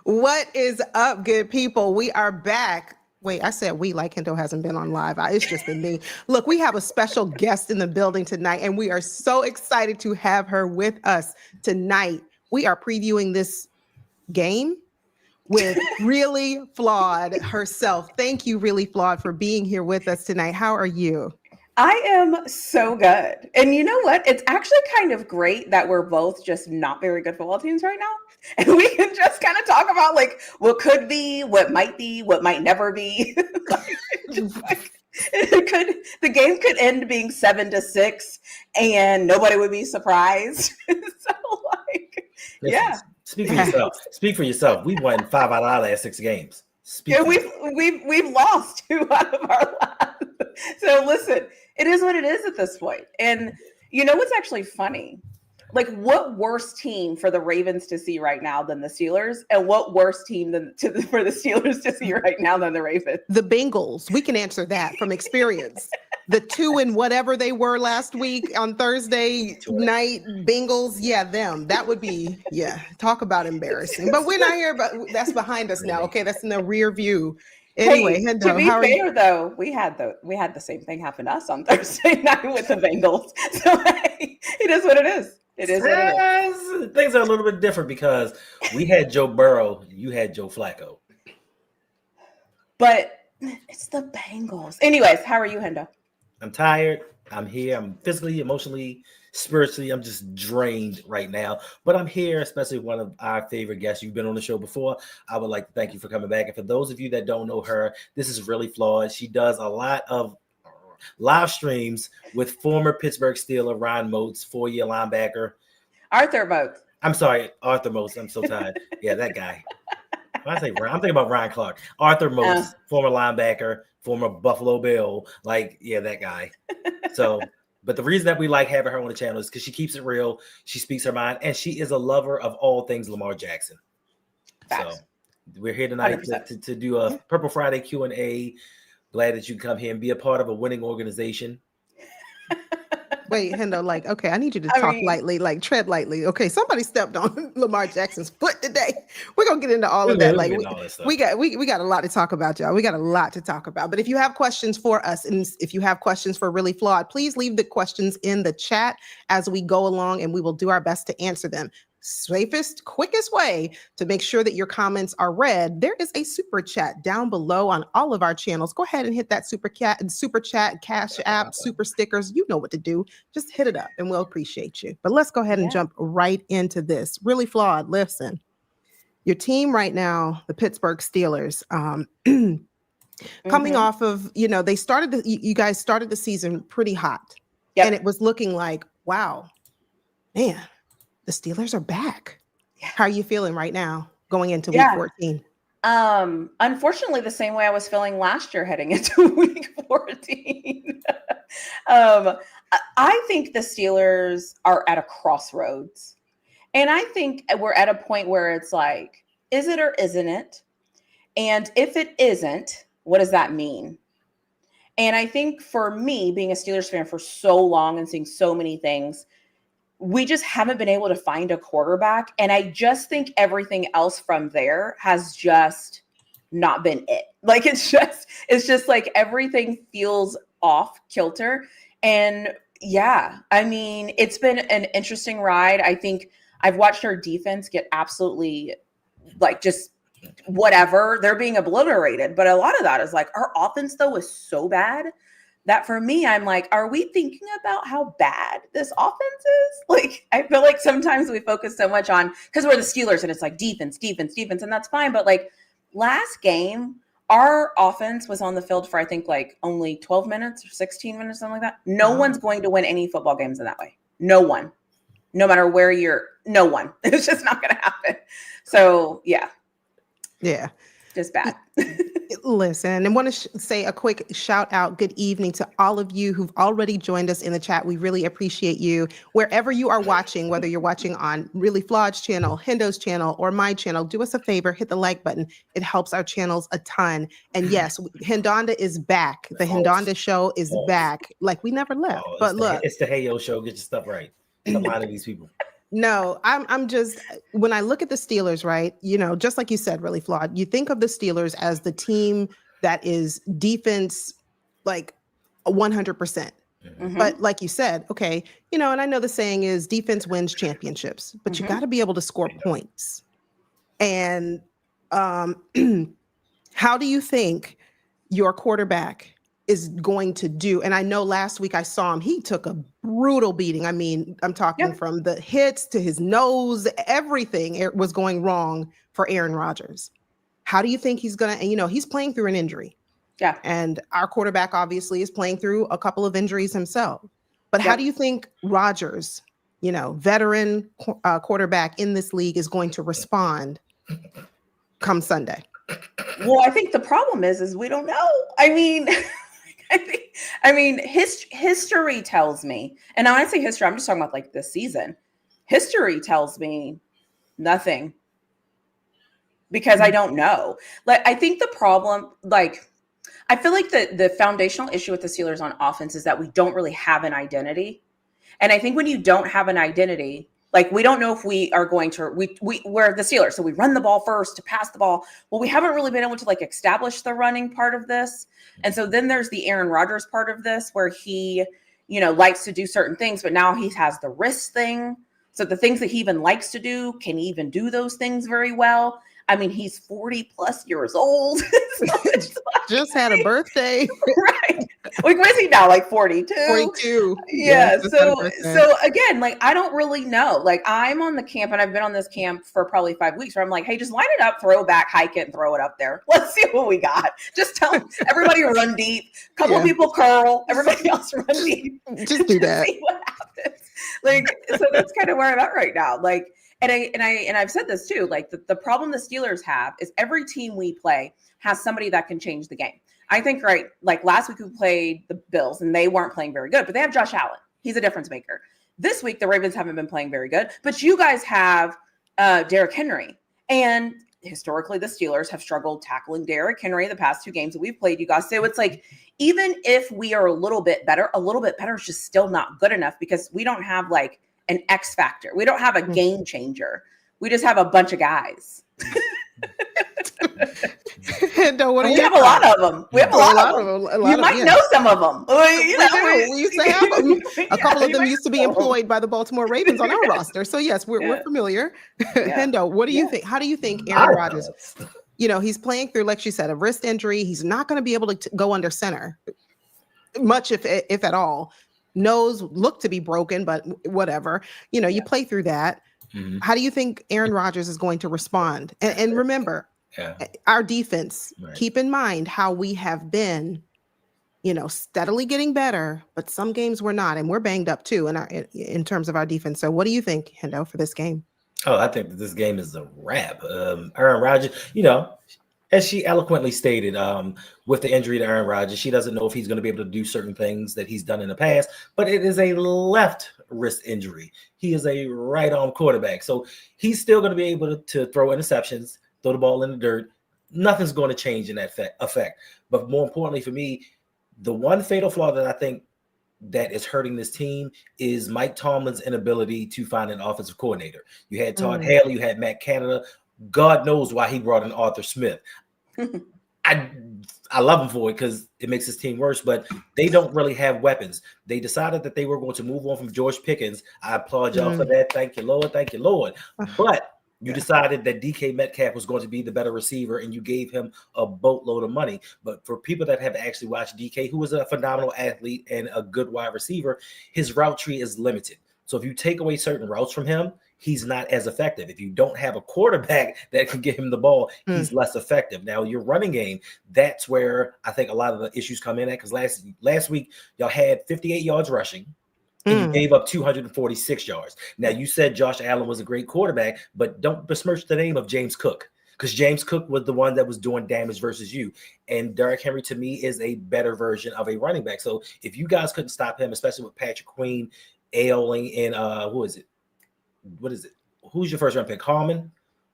What is up, good people? We are back. Wait, I said we like Hendo hasn't been on live. It's just been me. Look, we have a special guest in the building tonight, and we are so excited to have her with us tonight. We are previewing this game with Really Flawed herself. Thank you, Really Flawed, for being here with us tonight. How are you? I am so good. And you know what? It's actually kind of great that we're both just not very good football teams right now. And we can just kind of talk about like what could be, what might never be. The game could end being 7-6 and nobody would be surprised. Yeah. Speak for yourself. Speak for yourself. We won 5 out of our last 6 games. We've lost 2 out of our last. So listen, it is what it is at this point. And you know what's actually funny? Like, what worse team for the Ravens to see right now than the Steelers? And what worse team for the Steelers to see right now than the Ravens? The Bengals. We can answer that from experience. The 2 and whatever they were last week on Thursday night, Bengals. Yeah, them. That would be, talk about embarrassing. But we're not here, but that's behind us now. Okay, that's in the rear view. Anyway, hey, to be fair, though, we had the same thing happen to us on Thursday night with the Bengals. So hey, it is what it is. It is what it is. Things are a little bit different because we had Joe Burrow, you had Joe Flacco. But it's the Bengals. Anyways, how are you, Hendo? I'm tired. I'm here. I'm physically, emotionally, spiritually. I'm just drained right now. But I'm here, especially one of our favorite guests. You've been on the show before. I would like to thank you for coming back. And for those of you that don't know her, this is Really Flawed. She does a lot of live streams with former Pittsburgh Steeler Ron Moats, 4-year linebacker. Arthur Moats. I'm sorry, Arthur Moats. I'm so tired. Yeah, that guy. When I say Ron, I'm thinking about Ryan Clark. Arthur Moats, former linebacker, former Buffalo Bill. Like, yeah, that guy. So, but the reason that we like having her on the channel is because she keeps it real. She speaks her mind, and she is a lover of all things Lamar Jackson. Facts. So we're here tonight to do a Purple Friday Q&A. Glad that you can come here and be a part of a winning organization. Wait, Hendo, like, okay, I need you to talk lightly, like tread lightly. Okay, somebody stepped on Lamar Jackson's foot today. We're gonna get into all of that. Like, we got a lot to talk about, y'all. We got a lot to talk about. But if you have questions for us, and if you have questions for Really Flawed, please leave the questions in the chat as we go along, and we will do our best to answer them. Safest, quickest way to make sure that your comments are read, there is a super chat down below on all of our channels. Go ahead and hit that super chat, cash app, super stickers. You know what to do. Just hit it up and we'll appreciate you. But let's go ahead and jump right into this. Really Flawed. Listen, your team right now, the Pittsburgh Steelers, coming off of, you guys started the season pretty hot. Yep. And it was looking like, wow, man, the Steelers are back. Yeah. How are you feeling right now going into week 14? Unfortunately, the same way I was feeling last year heading into week 14. I think the Steelers are at a crossroads. And I think we're at a point where it's like, is it or isn't it? And if it isn't, what does that mean? And I think for me, being a Steelers fan for so long and seeing so many things, we just haven't been able to find a quarterback. And I just think everything else from there has just not been it. Like, it's just like everything feels off kilter. And yeah, I mean, it's been an interesting ride. I think I've watched our defense get absolutely like just whatever. They're being obliterated. But a lot of that is like our offense, though, is so bad that for me, I'm like, are we thinking about how bad this offense is? Like, I feel like sometimes we focus so much on, because we're the Steelers and it's like defense, and that's fine. But like last game, our offense was on the field for, I think, like only 12 minutes or 16 minutes, something like that. No one's going to win any football games in that way. No one. No matter where no one. It's just not going to happen. So, yeah. Yeah. Just bad. Listen, and want to say a quick shout out, good evening to all of you who've already joined us in the chat. We really appreciate you. Wherever you are watching, whether you're watching on Really Flawed's channel, Hendo's channel, or my channel, do us a favor, hit the like button. It helps our channels a ton. And yes, Hendonda is back. The Hendonda show is back. Like, we never left. But look. It's the Hey Yo show. Get your stuff right. Stop lying to these people. No, I'm just, when I look at the Steelers, right, just like you said, really Flawed, you think of the Steelers as the team that is defense like 100%. Mm-hmm. But like you said, okay, and I know the saying is defense wins championships, but you got to be able to score points. And how do you think your quarterback is going to do? And I know last week I saw him, he took a brutal beating. I mean, I'm talking from the hits to his nose, everything was going wrong for Aaron Rodgers. How do you think he's going to, he's playing through an injury. Yeah. And our quarterback obviously is playing through a couple of injuries himself. But how do you think Rodgers, veteran quarterback in this league, is going to respond come Sunday? Well, I think the problem is we don't know. I mean, history tells me, and when I say history, I'm just talking about like this season. History tells me nothing because I don't know. Like, I think the problem, I feel like the foundational issue with the Steelers on offense is that we don't really have an identity. And I think when you don't have an identity, like, we don't know if we are going to, we're the Steelers, so we run the ball first to pass the ball. Well, we haven't really been able to establish the running part of this. And so then there's the Aaron Rodgers part of this where he, likes to do certain things, but now he has the wrist thing. So the things that he even likes to do, can he even do those things very well? I mean, he's 40 plus years old. Just had a birthday. Right. Where is he now? 42? 42. Yeah. So again, I don't really know. I'm on the camp, and I've been on this camp for probably 5 weeks, where I'm like, hey, just line it up, throw back, hike it, and throw it up there. Let's see what we got. Just tell everybody run deep. Couple people curl. Everybody else run deep. Just do that. See what happens. So that's kind of where I'm at right now. And I've said this too, the problem the Steelers have is every team we play has somebody that can change the game. I think, right, last week we played the Bills and they weren't playing very good, but they have Josh Allen. He's a difference maker. This week, the Ravens haven't been playing very good, but you guys have Derrick Henry. And historically, the Steelers have struggled tackling Derrick Henry the past 2 games that we've played, you guys. So it's even if we are a little bit better is just still not good enough because we don't have an X factor. We don't have a game changer. We just have a bunch of guys. We have a lot of them. We have a lot of them. You might know some of them. We used to have them. A couple of them used to be employed by the Baltimore Ravens on our roster. So yes, we're familiar. Hendo, what do you think? How do you think Aaron Rodgers, he's playing through, like she said, a wrist injury. He's not going to be able to go under center much, if at all. Nose look to be broken, but whatever. You play through that. Mm-hmm. How do you think Aaron Rodgers is going to respond? And remember, our defense, keep in mind how we have been, steadily getting better, but some games we're not, and we're banged up too in terms of our defense. So what do you think, Hendo, for this game? Oh, I think that this game is a wrap. Aaron Rodgers, as she eloquently stated, with the injury to Aaron Rodgers, she doesn't know if he's going to be able to do certain things that he's done in the past, but it is a left wrist injury. He is a right arm quarterback. So he's still going to be able to throw interceptions, throw the ball in the dirt. Nothing's going to change in that effect. But more importantly for me, the one fatal flaw that I think that is hurting this team is Mike Tomlin's inability to find an offensive coordinator. You had Todd Haley, you had Matt Canada. God knows why he brought in Arthur Smith. I love him for it because it makes his team worse, but they don't really have weapons. They decided that they were going to move on from George Pickens. I applaud y'all for that. Thank you, Lord. Thank you, Lord. But you decided that DK Metcalf was going to be the better receiver, and you gave him a boatload of money. But for people that have actually watched DK, who is a phenomenal athlete and a good wide receiver, his route tree is limited. So if you take away certain routes from him, he's not as effective. If you don't have a quarterback that can get him the ball, he's less effective. Now, your running game, that's where I think a lot of the issues come in at, because last week, y'all had 58 yards rushing, and you gave up 246 yards. Now, you said Josh Allen was a great quarterback, but don't besmirch the name of James Cook, because James Cook was the one that was doing damage versus you. And Derrick Henry, to me, is a better version of a running back. So if you guys couldn't stop him, especially with Patrick Queen ailing and who is it? What is it? Who's your first round pick? Harmon?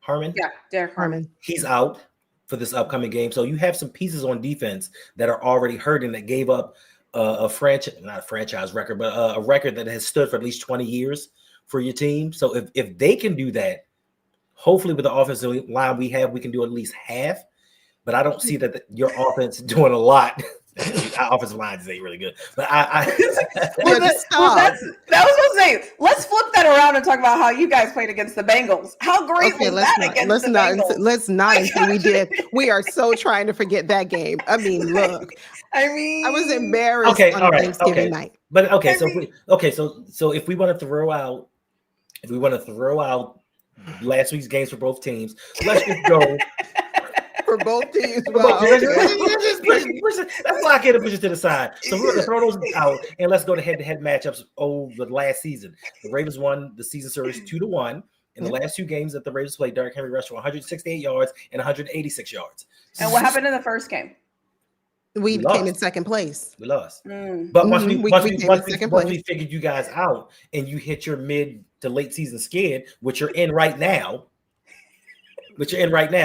Yeah, Derek Harmon. He's out for this upcoming game. So you have some pieces on defense that are already hurting, that gave up not a franchise record, but a record that has stood for at least 20 years for your team. So if they can do that, hopefully with the offensive line we have, we can do at least half. But I don't see that your offense doing a lot. Our offensive line is ain't really good, but that was what I'm saying. Let's flip that around and talk about how you guys played against the Bengals. How great was that against the Bengals? Let's not until we did. We are so trying to forget that game. I mean, look. I was embarrassed on Thanksgiving night. But so if we want to throw out, last week's games for both teams, let's just go. For both teams. Let's lock in and push it to the side. So we're going to throw those out and let's go to head-to-head matchups over the last season. The Ravens won the season series 2-1. In the last two games that the Ravens played, Derrick Henry rushed for 168 yards and 186 yards. And what happened in the first game? We came in second place. We lost. But once we figured you guys out and you hit your mid to late season skid, which you're in right now.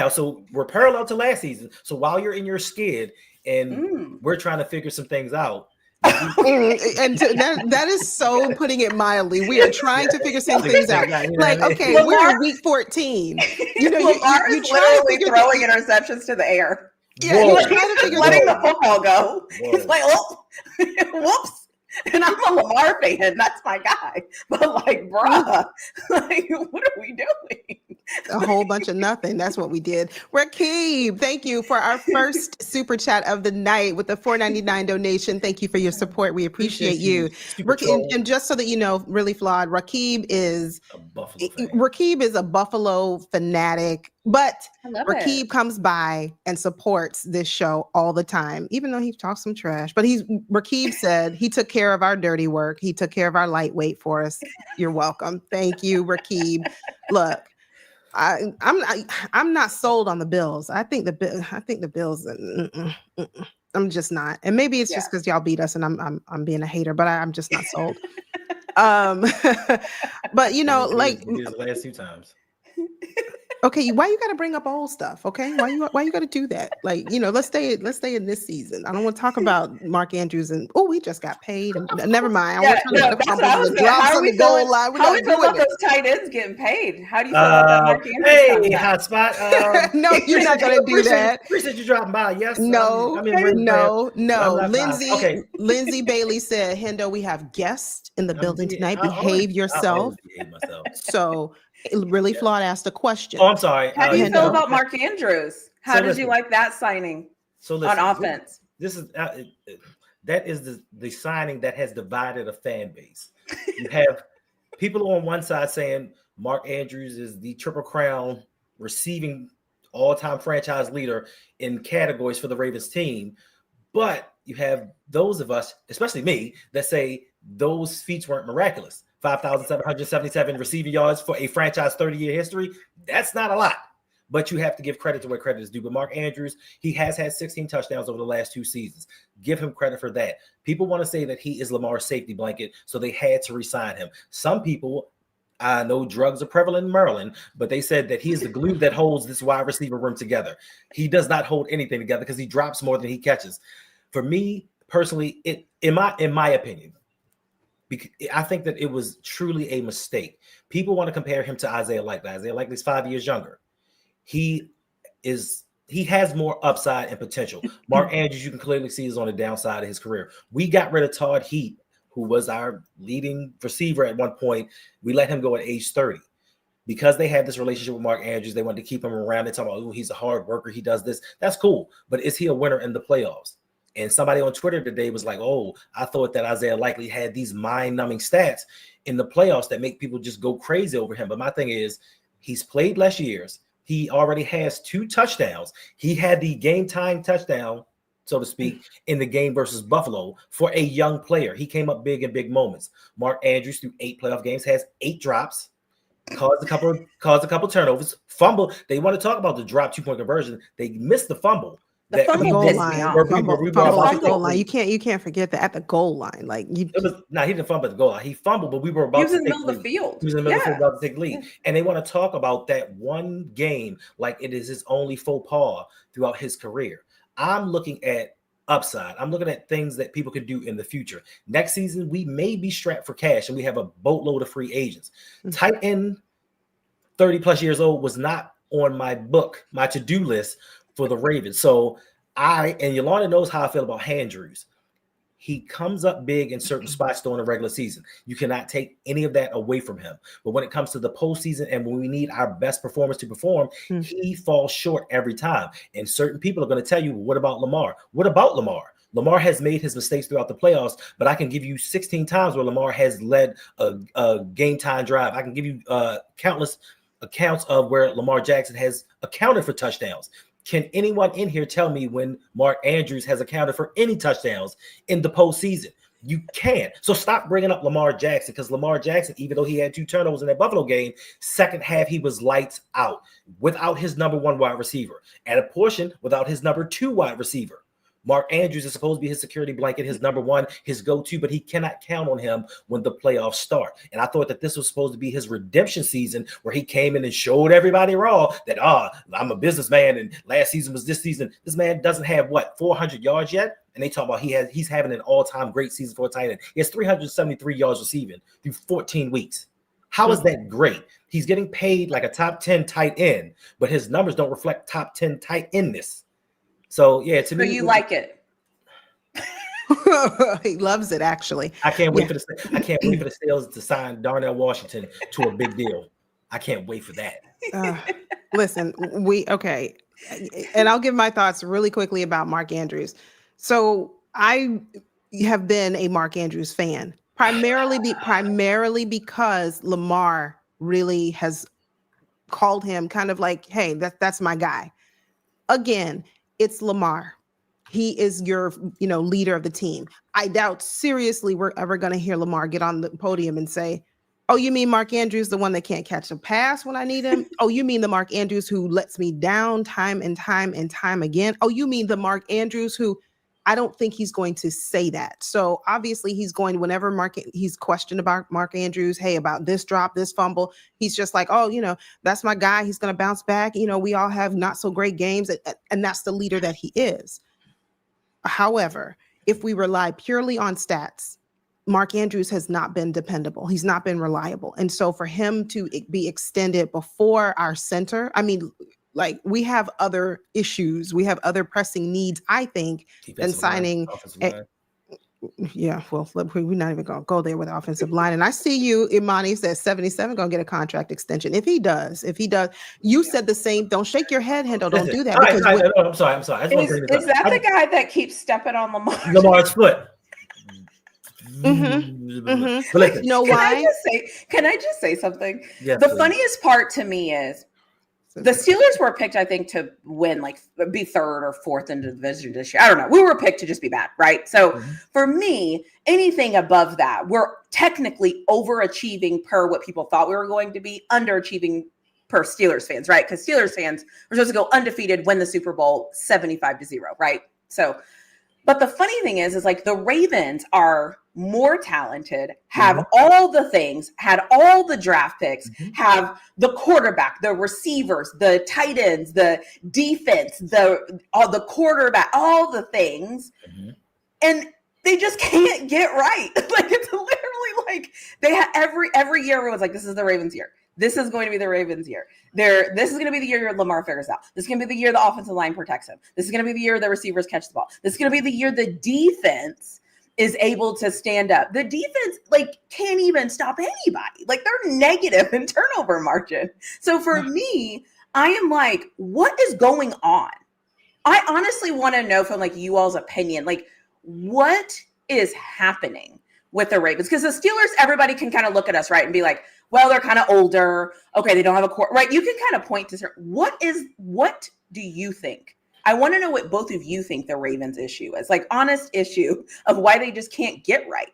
So we're parallel to last season. So while you're in your skid and we're trying to figure some things out. That is so putting it mildly. We are trying to figure some things out. Like, okay, we're in week 14 You know, you're literally throwing interceptions to the air. Yeah, you're trying to figure letting the football go. It's like, oh, whoops. And I'm a Lamar fan. That's my guy. But like, bruh, like, what are we doing? A whole bunch of nothing. That's what we did. Rakib, thank you for our first super chat of the night with the $4.99 donation. Thank you for your support. We appreciate you. And just so that you know, really flawed, Rakib is a Buffalo fanatic. But Rakib comes by and supports this show all the time, even though he talks some trash. But Rakib said he took care of our dirty work. He took care of our lightweight for us. You're welcome. Thank you, Rakib. Look, I'm not sold on the Bills. I think the Bills. I'm just not. And maybe it's just because y'all beat us, and I'm being a hater. But I'm just not sold. But you know, like the last two times. Okay, why you got to bring up old stuff? Okay, why you got to do that? Like, you know, let's stay in this season. I don't want to talk about Mark Andrews and he just got paid. And never mind. How do we feel about those tight ends getting paid? How do you feel about that Mark Andrews? Hey, hotspot. No, you're not gonna do that. Appreciate you dropping by. Yes. No. Lindsay Bailey said, "Hendo, we have guests in the building tonight. Behave yourself." So. Really flawed asked a question. Oh, I'm sorry. How do you feel about Mark Andrews? How did you like that signing on offense? This is that is the signing that has divided a fan base. You have people on one side saying Mark Andrews is the Triple Crown receiving all-time franchise leader in categories for the Ravens team, but you have those of us, especially me, that say those feats weren't miraculous. 5,777 receiving yards for a franchise 30-year history. That's not a lot, but you have to give credit to where credit is due. But Mark Andrews, he has had 16 touchdowns over the last two seasons. Give him credit for that. People want to say that he is Lamar's safety blanket, so they had to re-sign him. Some people, I know drugs are prevalent in Maryland, but they said that he is the glue that holds this wide receiver room together. He does not hold anything together because he drops more than he catches. For me personally, in my opinion, I think that it was truly a mistake. People want to compare him to Isaiah Likely. Isaiah Likely's 5 years younger. He has more upside and potential. Mark Andrews, you can clearly see, is on the downside of his career. We got rid of Todd Heap, who was our leading receiver at one point. We let him go at age 30. Because they had this relationship with Mark Andrews, they wanted to keep him around. They talk about, he's a hard worker. He does this. That's cool. But is he a winner in the playoffs? And somebody on Twitter today was like, I thought that Isaiah Likely had these mind-numbing stats in the playoffs that make people just go crazy over him. But my thing is, he's played less years. He already has 2 touchdowns. He had the game-time touchdown, so to speak, in the game versus Buffalo for a young player. He came up big in big moments. Mark Andrews, through 8 playoff games, has 8 drops, caused a couple turnovers, fumble. They want to talk about the drop 2-point conversion. They missed the fumble. The fumble pissed me off. Goal line. You can't forget that at the goal line. Like he didn't fumble at the goal line. He fumbled, but we were about to take the lead. He was in the middle of the field. He was in the middle of the field about to take the lead. And they want to talk about that one game like it is his only faux pas throughout his career. I'm looking at upside. I'm looking at things that people could do in the future. Next season, we may be strapped for cash, and we have a boatload of free agents. Tight end, 30 plus years old, was not on my to-do list for the Ravens. So and Yolanda knows how I feel about Andrews. He comes up big in certain spots during the regular season. You cannot take any of that away from him. But when it comes to the postseason and when we need our best performers to perform, he falls short every time. And certain people are going to tell you, what about Lamar? What about Lamar? Lamar has made his mistakes throughout the playoffs, but I can give you 16 times where Lamar has led a game time drive. I can give you countless accounts of where Lamar Jackson has accounted for touchdowns. Can anyone in here tell me when Mark Andrews has accounted for any touchdowns in the postseason? You can't. So stop bringing up Lamar Jackson, because Lamar Jackson, even though he had 2 turnovers in that Buffalo game, second half he was lights out without his number 1 wide receiver, and a portion without his number 2 wide receiver. Mark Andrews is supposed to be his security blanket, his number 1, his go-to, but he cannot count on him when the playoffs start. And I thought that this was supposed to be his redemption season, where he came in and showed everybody raw that, I'm a businessman, and last season was this season. This man doesn't have, 400 yards yet? And they talk about he's having an all-time great season for a tight end. He has 373 yards receiving through 14 weeks. How is that great? He's getting paid like a top 10 tight end, but his numbers don't reflect top 10 tight endness. So yeah, to me, you like it. He loves it, actually. I can't wait for the Steelers to sign Darnell Washington to a big deal. I can't wait for that. Listen, and I'll give my thoughts really quickly about Mark Andrews. So I have been a Mark Andrews fan, primarily because Lamar really has called him kind of like, hey, that's my guy. Again, it's Lamar. He is your, leader of the team. I doubt seriously we're ever going to hear Lamar get on the podium and say, oh, you mean Mark Andrews, the one that can't catch a pass when I need him? Oh, you mean the Mark Andrews who lets me down time and time and time again? Oh, you mean the Mark Andrews who... I don't think he's going to say that. So obviously whenever he's questioned about Mark Andrews, hey, about this drop, this fumble, he's just like, oh, that's my guy. He's going to bounce back. We all have not so great games. And that's the leader that he is. However, if we rely purely on stats, Mark Andrews has not been dependable. He's not been reliable. And so for him to be extended before our center, we have other issues. We have other pressing needs, I think, than signing. Yeah, well, we're not even going to go there with offensive line. And I see you, Imani says 77 going to get a contract extension. If he does, you said the same. Don't shake your head, Hendo. Don't do that. I'm sorry. Is that the guy that keeps stepping on Lamar's foot? You know why? Can I just say something? Yes, the funniest part to me is the Steelers were picked, I think, to win, be 3rd or 4th in the division this year. I don't know. We were picked to just be bad, right? So for me, anything above that, we're technically overachieving per what people thought we were going to be, underachieving per Steelers fans, right? Because Steelers fans were supposed to go undefeated, win the Super Bowl 75-0, right? So, but the funny thing is the Ravens are more talented, have all the things, had all the draft picks, have the quarterback, the receivers, the tight ends, the defense, the quarterback, all the things, and they just can't get right. It's literally they had every year it was this is the Ravens year. This is going to be the Ravens year. This is going to be the year Lamar figures out. This is going to be the year the offensive line protects him. This is going to be the year the receivers catch the ball. This is going to be the year the defense is able to stand up. The defense can't even stop anybody. They're negative in turnover margin. So for me, I am what is going on? I honestly want to know from you all's opinion, what is happening with the Ravens? Because the Steelers, everybody can kind of look at us, right, and be like, well, they're kind of older. Okay, they don't have a core, right? You can kind of point to what do you think? I want to know what both of you think the Ravens issue is, honest issue of why they just can't get right.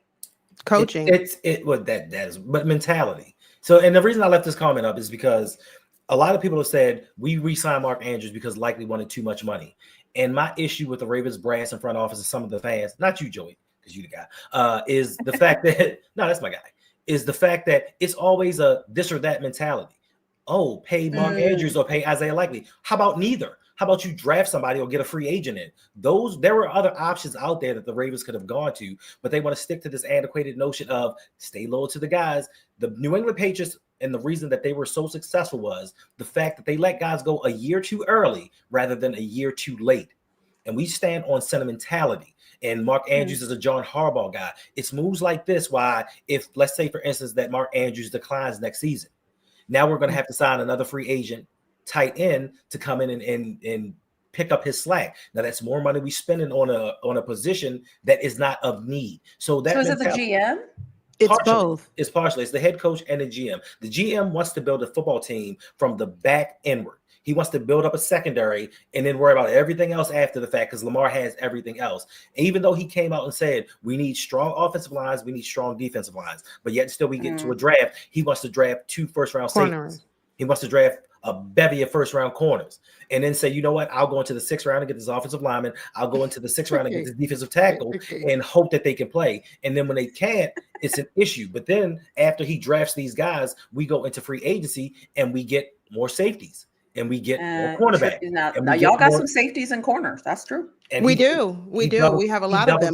Coaching. That is, but mentality. So, and the reason I left this comment up is because a lot of people have said we re-signed Mark Andrews because likely wanted too much money. And my issue with the Ravens brass and front office and some of the fans, not you, Joey, because you the guy, is the fact that no, that's my guy. Is the fact that it's always a this or that mentality. Oh, pay Mark Andrews or pay Isaiah Likely. How about neither? How about you draft somebody or get a free agent in? There were other options out there that the Ravens could have gone to, but they want to stick to this antiquated notion of stay loyal to the guys. The New England Patriots, and the reason that they were so successful was the fact that they let guys go a year too early rather than a year too late. And we stand on sentimentality. And Mark Andrews is a John Harbaugh guy. It's moves like this why, if let's say, for instance, that Mark Andrews declines next season, now we're going to have to sign another free agent tight end to come in and pick up his slack. Now that's more money we spending on a position that is not of need. So is it the GM? It's both. It's partially. It's the head coach and the GM. The GM wants to build a football team from the back inward. He wants to build up a secondary and then worry about everything else after the fact because Lamar has everything else. Even though he came out and said, we need strong offensive lines, we need strong defensive lines, but yet still we get to a draft. He wants to draft 2 first-round safeties. He wants to draft a bevy of first-round corners and then say, you know what, I'll go into the 6th round and get this offensive lineman. I'll go into the 6th round and get this defensive tackle and hope that they can play. And then when they can't, it's an issue. But then after he drafts these guys, we go into free agency and we get more safeties. And we get more cornerbacks. Now y'all got some safeties and corners. That's true. And we do. We have a lot of them.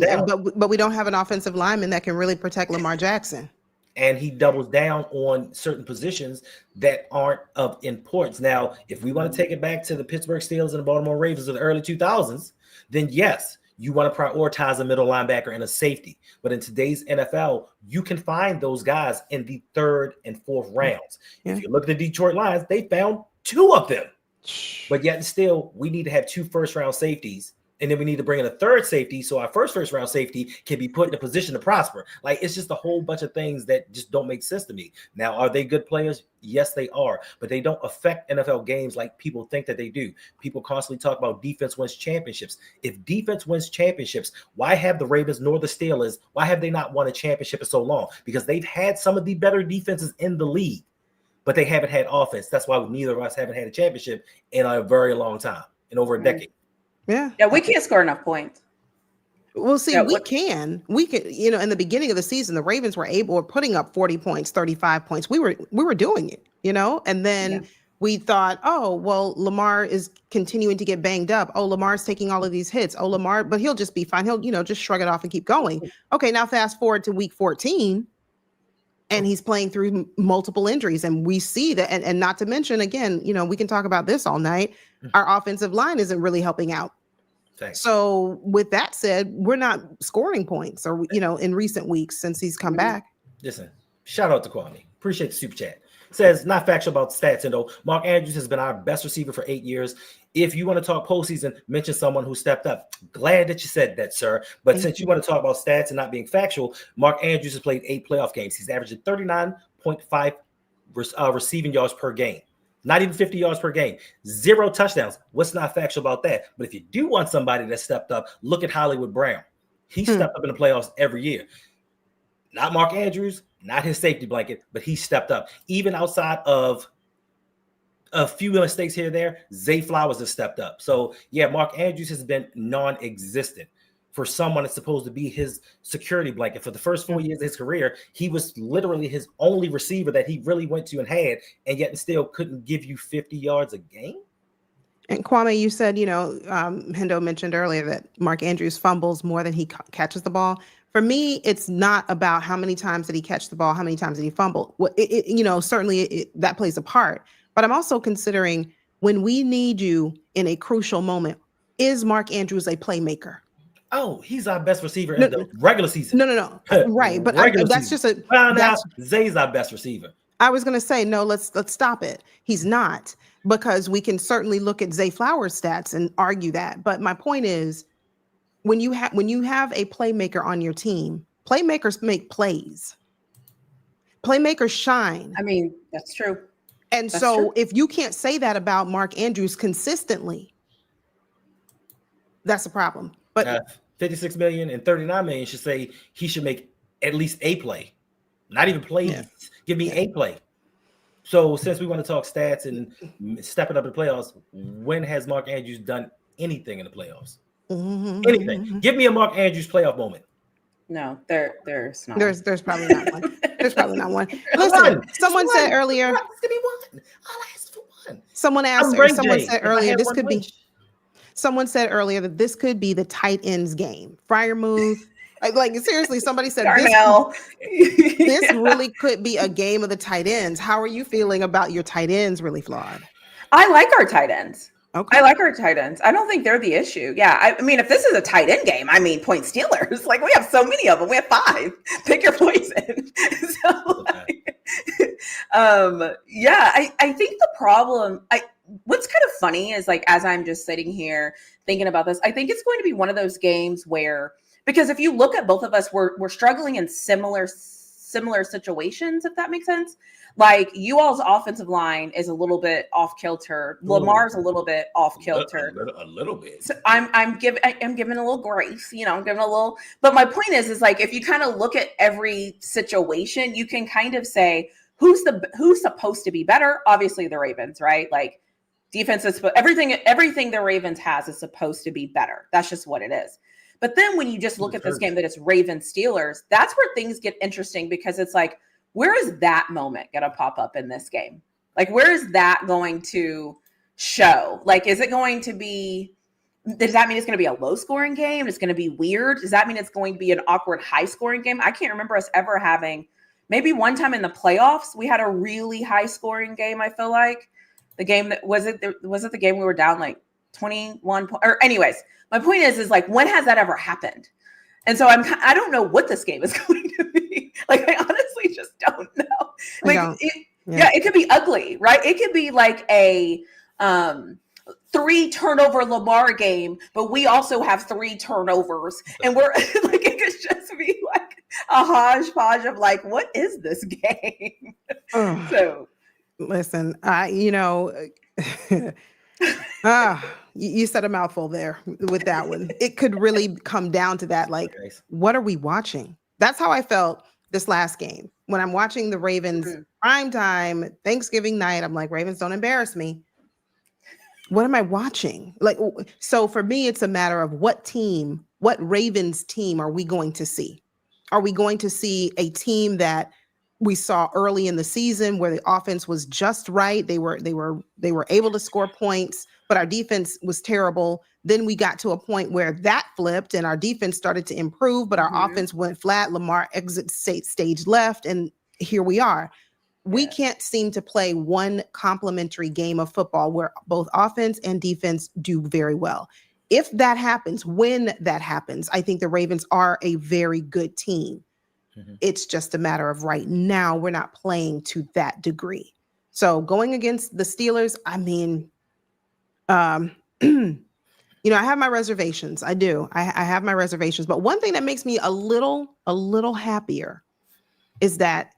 But we don't have an offensive lineman that can really protect Lamar Jackson. And he doubles down on certain positions that aren't of importance. Now, if we want to take it back to the Pittsburgh Steelers and the Baltimore Ravens of the early 2000s, then yes, you want to prioritize a middle linebacker and a safety. But in today's NFL, you can find those guys in the 3rd and 4th rounds. Yeah. If you look at the Detroit Lions, they found 2 of them. But yet and still, we need to have 2 first-round safeties. And then we need to bring in a 3rd safety so our first-round safety can be put in a position to prosper. Like, it's just a whole bunch of things that just don't make sense to me. Now, are they good players? Yes, they are. But they don't affect NFL games like people think that they do. People constantly talk about defense wins championships. If defense wins championships, why have the Ravens nor the Steelers, why have they not won a championship in so long? Because they've had some of the better defenses in the league, but they haven't had offense. That's why neither of us haven't had a championship in a very long time, in over a decade. Yeah, we can't score enough points. Well, see, we could, in the beginning of the season, the Ravens were putting up 40 points, 35 points. We were doing it, and then we thought, oh, well, Lamar is continuing to get banged up. Oh, Lamar's taking all of these hits. Oh, Lamar, but he'll just be fine. He'll, just shrug it off and keep going. Okay, now fast forward to week 14. And he's playing through multiple injuries. And we see that, and not to mention, again, we can talk about this all night. Our offensive line isn't really helping out. Thanks. So with that said, we're not scoring points or, in recent weeks since he's come back. Listen, shout out to Kwame. Appreciate the super chat. Says, not factual about stats, and though Mark Andrews has been our best receiver for 8 years. If you want to talk postseason, mention someone who stepped up. Glad that you said that, sir. But since you want to talk about stats and not being factual, Mark Andrews has played 8 playoff games. He's averaging 39.5 receiving yards per game. Not even 50 yards per game. 0 touchdowns. What's not factual about that? But if you do want somebody that stepped up, look at Hollywood Brown. He stepped up in the playoffs every year. Not Mark Andrews, not his safety blanket, but he stepped up. Even outside of a few mistakes here and there, Zay Flowers has stepped up. So, yeah, Mark Andrews has been non-existent for someone that's supposed to be his security blanket. For the first 4 years of his career, he was literally his only receiver that he really went to and had, and yet still couldn't give you 50 yards a game. And Kwame, you said, Hendo mentioned earlier that Mark Andrews fumbles more than he catches the ball. For me, it's not about how many times did he catch the ball, how many times did he fumble. Well, certainly that plays a part. But I'm also considering when we need you in a crucial moment, is Mark Andrews a playmaker? Oh, he's our best receiver in the regular season. No. Right. But that's just Zay's our best receiver. I was going to say, no, let's stop it. He's not, because we can certainly look at Zay Flowers' stats and argue that. But my point is, when you have a playmaker on your team, playmakers make plays. Playmakers shine. I mean, that's true. And that's true. If you can't say that about Mark Andrews consistently, that's a problem. But 56 million and 39 million should say he should make at least a play, not even plays. Yeah. Give me a play. So since we want to talk stats and stepping up in the playoffs, when has Mark Andrews done anything in the playoffs? Mm-hmm. Anything. Give me a Mark Andrews playoff moment. No, there's not. There's probably not one. There's probably not one. Listen, someone said earlier. Give me one. I'll ask for one. Someone said earlier, this could be. Someone said earlier that this could be the tight ends game. Freiermuth. Like seriously, somebody said this really could be a game of the tight ends. How are you feeling about your tight ends, really Flawed? I like our tight ends. Okay. I like our tight ends. I don't think they're the issue. Yeah. I mean, if this is a tight end game, I mean, point Steelers. Like, we have so many of them. We have 5. Pick your poison. So, I think the problem, what's kind of funny is, like, as I'm just sitting here thinking about this, I think it's going to be one of those games where, because if you look at both of us, we're struggling in similar situations, if that makes sense. Like, you all's offensive line is a little bit off kilter. Lamar's a little bit off kilter. A little bit. So I'm giving a little grace, I'm giving a little. But my point is like, if you kind of look at every situation, you can kind of say who's supposed to be better. Obviously, the Ravens, right? Like, defense is everything the Ravens has is supposed to be better. That's just what it is. But then when you just look at this game that it's Ravens Steelers, that's where things get interesting, because it's like, where is that moment going to pop up in this game? Like, where is that going to show? Like, is it going to be, does that mean it's going to be a low scoring game? It's going to be weird. Does that mean it's going to be an awkward high scoring game? I can't remember us ever having, maybe one time in the playoffs, we had a really high scoring game. I feel like the game that was it the game we were down like 21 points, or anyways, my point is like, when has that ever happened? And so I don't know what this game is going to be. Like, I honestly just don't know. Like, it could be ugly, right? It could be like a 3 turnover Lamar game, but we also have 3 turnovers, and we're like, it could just be like a hodgepodge of like, what is this game? So, listen, you said a mouthful there with that one. It could really come down to that. Like, what are we watching? That's how I felt this last game. When I'm watching the Ravens primetime Thanksgiving night, I'm like, Ravens, don't embarrass me. What am I watching? Like, so for me, it's a matter of what Ravens team are we going to see? Are we going to see a team that we saw early in the season where the offense was just right? They were able to score points, but our defense was terrible. Then we got to a point where that flipped and our defense started to improve, but our offense went flat. Lamar exits stage left, and here we are. We can't seem to play one complementary game of football where both offense and defense do very well. If that happens, when that happens, I think the Ravens are a very good team. It's just a matter of right now, we're not playing to that degree. So going against the Steelers, I mean, I have my reservations. I do. I have my reservations. But one thing that makes me a little happier is that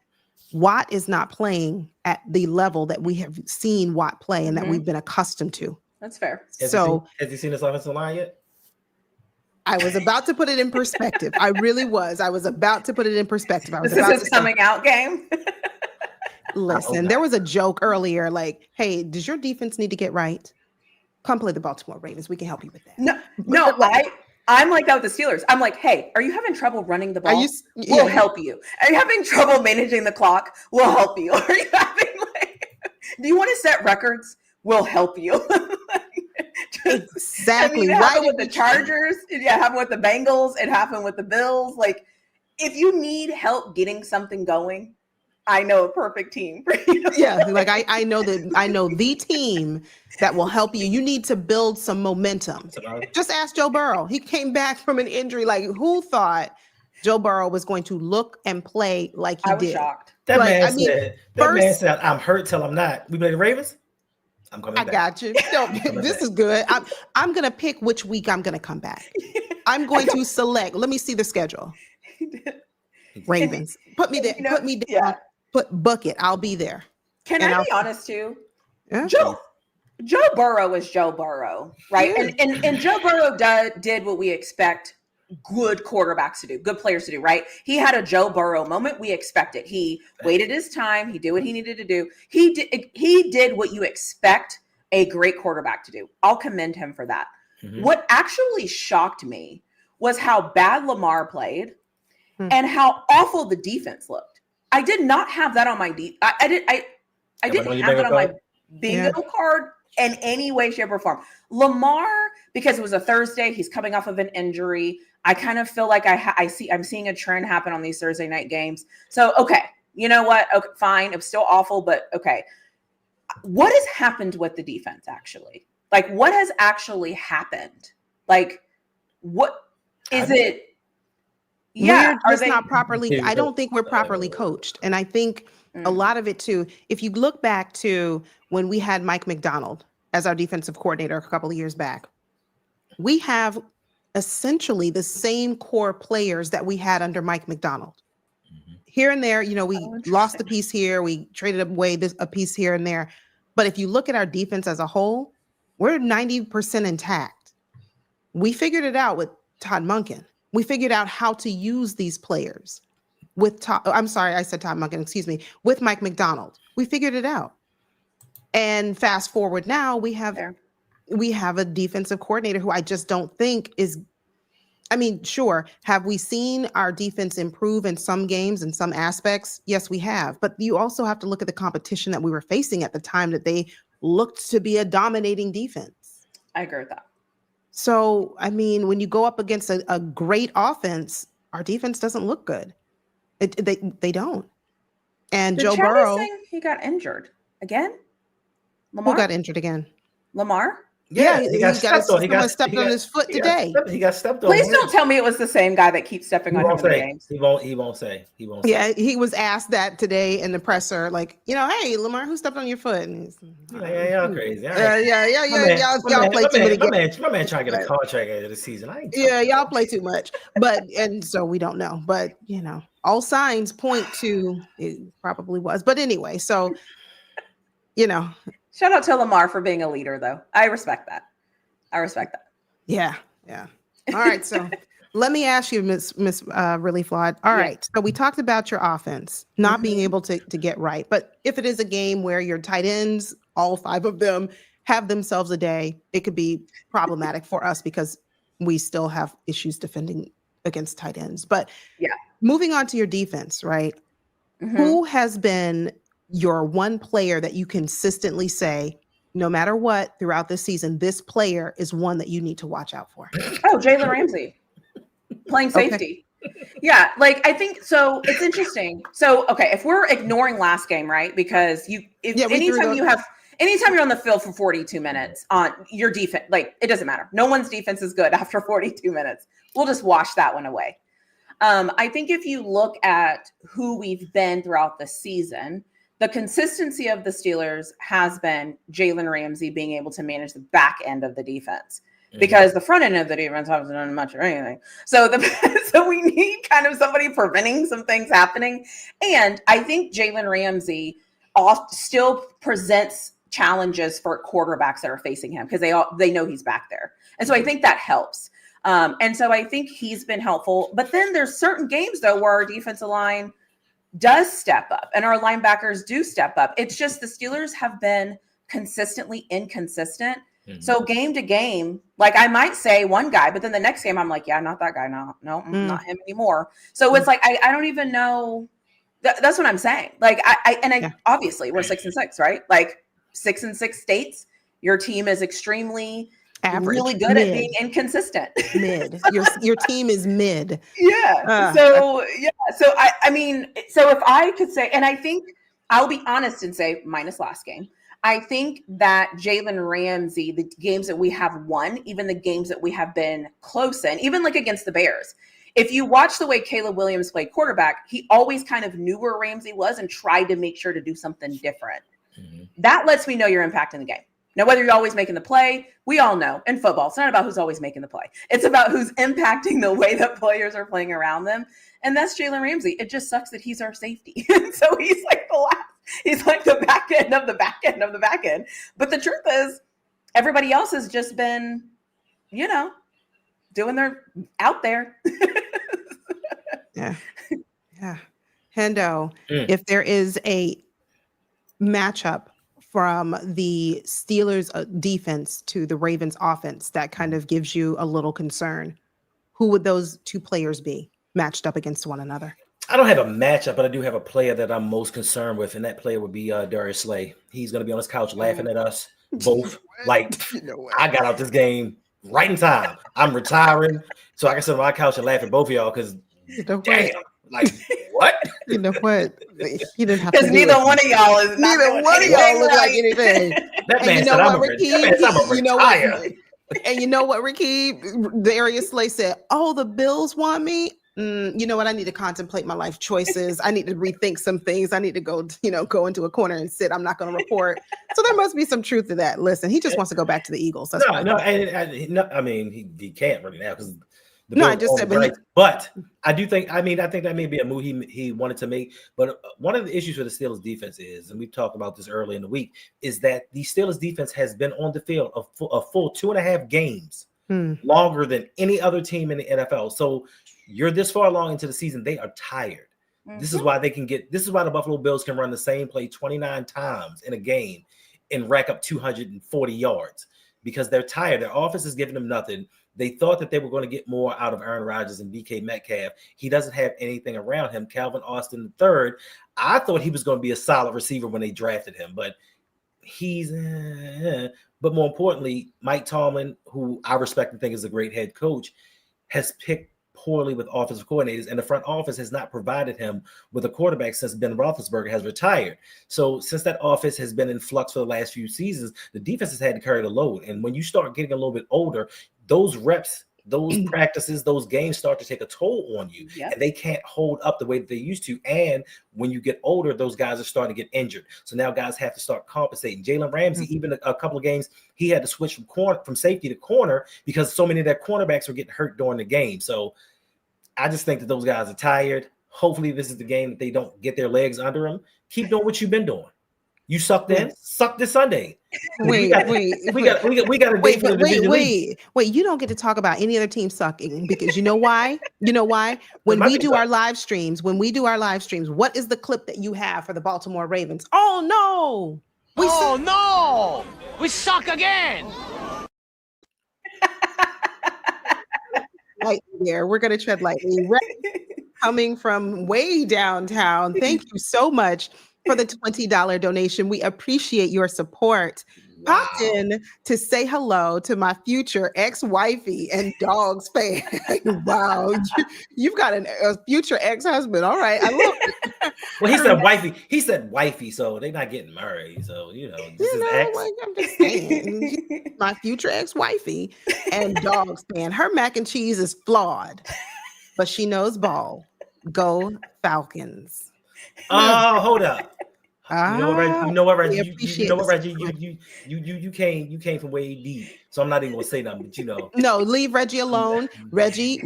Watt is not playing at the level that we have seen Watt play and that we've been accustomed to. That's fair. Has he seen his offensive line yet? I was about to put it in perspective. I really was. I was about to put it in perspective. This is his coming out game. Listen, there was a joke earlier like, hey, does your defense need to get right? Come play the Baltimore Ravens. We can help you with that. No, I'm like that with the Steelers. I'm like, hey, are you having trouble running the ball? We'll help you. Are you having trouble managing the clock? We'll help you. Are you having do you want to set records? We'll help you. Exactly. It happened with the Chargers. It happened with the Bengals. It happened with the Bills. Like, if you need help getting something going, I know a perfect team for you. Like I know the team that will help you. You need to build some momentum. Just ask Joe Burrow. He came back from an injury. Like, who thought Joe Burrow was going to look and play like he did? I was shocked. That man said, I'm hurt till I'm not. We play the Ravens? I'm coming back. I got you. This is good. I'm going to pick which week I'm going to come back. I'm going to select. Let me see the schedule. Ravens. Put me there. Put me down. Yeah. Put bucket. I'll be there. Can I be honest too? Yeah. Joe Burrow is Joe Burrow, right? Yeah. And Joe Burrow did what we expect good quarterbacks to do, good players to do, right? He had a Joe Burrow moment. We expect it. He waited his time. He did what he needed to do. He did what you expect a great quarterback to do. I'll commend him for that. What actually shocked me was how bad Lamar played and how awful the defense looked. I did not have that on my I didn't have that on my bingo card in any way, shape, or form. Lamar, because it was a Thursday, he's coming off of an injury. I kind of feel like I'm seeing a trend happen on these Thursday night games. So, okay, you know what? Okay, fine. It was still awful, but okay. What has happened with the defense, actually? Like, what has actually happened? Like, what is it? Yeah, we're just not properly. I don't think we're properly coached. And I think a lot of it too, if you look back to when we had Mike McDonald as our defensive coordinator a couple of years back, we have essentially the same core players that we had under Mike McDonald. Here and there, you know, we lost a piece here, we traded away a piece here and there. But if you look at our defense as a whole, we're 90% intact. We figured it out with Todd Monken. We figured out how to use these players with I'm sorry, I said Todd Monken, excuse me, with Mike McDonald. We figured it out. And fast forward now, we have a defensive coordinator who I just don't think is, I mean, sure, have we seen our defense improve in some games and some aspects? Yes, we have. But you also have to look at the competition that we were facing at the time that they looked to be a dominating defense. I agree with that. So, I mean, when you go up against a great offense, our defense doesn't look good. They don't. And Joe Burrow, he got injured again. Lamar? Who got injured again? Lamar? Yeah, he got stepped on his foot today. He got stepped on. Please don't tell me it was the same guy that keeps stepping on him in the games. He won't say. Yeah, he was asked that today in the presser, like, you know, hey, Lamar, who stepped on your foot? And he's y'all crazy. Y'all play too many games. My man trying to get a contract at the season. Y'all play too much. And so we don't know. But, you know, all signs point to it probably was. But anyway, so, you know. Shout out to Lamar for being a leader, though. I respect that. Yeah. All right. So let me ask you, Miss Really Flawed. All right. So we talked about your offense not being able to get right. But if it is a game where your tight ends, all 5 of them, have themselves a day, it could be problematic for us because we still have issues defending against tight ends. But moving on to your defense, right? Who has been your one player that you consistently say, no matter what, throughout this season, this player is one that you need to watch out for? Oh, Jalen Ramsey, playing safety. Okay. Yeah, like I think so. It's interesting. So, okay, if we're ignoring last game, right? Because anytime you're on the field for 42 minutes on your defense, like it doesn't matter. No one's defense is good after 42 minutes. We'll just wash that one away. I think if you look at who we've been throughout the season, the consistency of the Steelers has been Jalen Ramsey being able to manage the back end of the defense because the front end of the defense hasn't done much or anything. So we need kind of somebody preventing some things happening. And I think Jalen Ramsey still presents challenges for quarterbacks that are facing him because they know he's back there. And so I think that helps. And so I think he's been helpful. But then there's certain games, though, where our defensive line does step up and our linebackers do step up. It's just the Steelers have been consistently inconsistent. So game to game, like I might say one guy, but then the next game I'm like, yeah, not that guy. No, not him anymore. So it's like, I don't even know. That's what I'm saying. Like obviously we're 6-6, right? Like 6-6 states. Your team is extremely average, really good at being inconsistent. Mid. Your team is mid. Yeah. So I mean, so if I could say, and I think I'll be honest and say minus last game, I think that Jalen Ramsey, the games that we have won, even the games that we have been close in, even like against the Bears, if you watch the way Caleb Williams played quarterback, he always kind of knew where Ramsey was and tried to make sure to do something different. That lets me know you're impacting the game. Now, whether you're always making the play, we all know in football, it's not about who's always making the play. It's about who's impacting the way that players are playing around them. And that's Jalen Ramsey. It just sucks that he's our safety. So he's like he's like the back end of the back end of the back end. But the truth is, everybody else has just been, doing their out there. Yeah. Hendo, if there is a matchup from the Steelers defense to the Ravens offense that kind of gives you a little concern, who would those two players be matched up against one another? I don't have a matchup, but I do have a player that I'm most concerned with, and that player would be Darius Slay. He's going to be on his couch laughing at us both. Like, I got out this game right in time. I'm retiring, so I can sit on my couch and laugh at both of y'all because, damn, like, what? You know what? You didn't have to. Because neither one of y'all is neither one of y'all look like anything. That man said, "I'm Ricky. You know what? And you know what, Ricky? Darius Slay said, "Oh, the Bills want me. You know what? I need to contemplate my life choices. I need to rethink some things. I need to go into a corner and sit. I'm not going to report." So there must be some truth to that. Listen, he just wants to go back to the Eagles. That's I mean, he can't really now because. I just said, but I do think. I think that may be a move he wanted to make. But one of the issues with the Steelers defense is, and we talked about this early in the week, is that the Steelers defense has been on the field a full 2.5 games longer than any other team in the NFL. So you're this far along into the season, they are tired. Mm-hmm. This is why the Buffalo Bills can run the same play 29 times in a game and rack up 240 yards because they're tired. Their offense is giving them nothing. They thought that they were going to get more out of Aaron Rodgers and DK Metcalf. He doesn't have anything around him. Calvin Austin III, I thought he was going to be a solid receiver when they drafted him, but but more importantly, Mike Tomlin, who I respect and think is a great head coach, has picked poorly with offensive coordinators, and the front office has not provided him with a quarterback since Ben Roethlisberger has retired. So since that office has been in flux for the last few seasons, the defense has had to carry the load. And when you start getting a little bit older, those reps, those practices, those games start to take a toll on you, and they can't hold up the way that they used to. And when you get older, those guys are starting to get injured. So now guys have to start compensating. Jalen Ramsey, even a couple of games, he had to switch from safety to corner because so many of their cornerbacks were getting hurt during the game. So I just think that those guys are tired. Hopefully this is the game that they don't get their legs under them. Keep doing what you've been doing. You sucked in, suck this Sunday. We got a date for the division league. Wait, you don't get to talk about any other team sucking because you know why? When we do our live streams, what is the clip that you have for the Baltimore Ravens? Oh no. We suck again. Right there. We're going to tread lightly. Coming from way downtown. Thank you so much for the $20 donation. We appreciate your support. Wow. Popped in to say hello to my future ex-wifey and dogs fan. Wow. You've got a future ex-husband. All right. I love it. Well, he said wifey. He said wifey, so they're not getting married. So, this is ex. Like, I'm just saying. My future ex-wifey and dogs fan. Her mac and cheese is flawed, but she knows ball. Go Falcons. Oh, hold up. You know what, Reggie? You came from way deep, so I'm not even gonna say nothing. But no, leave Reggie alone. Reggie.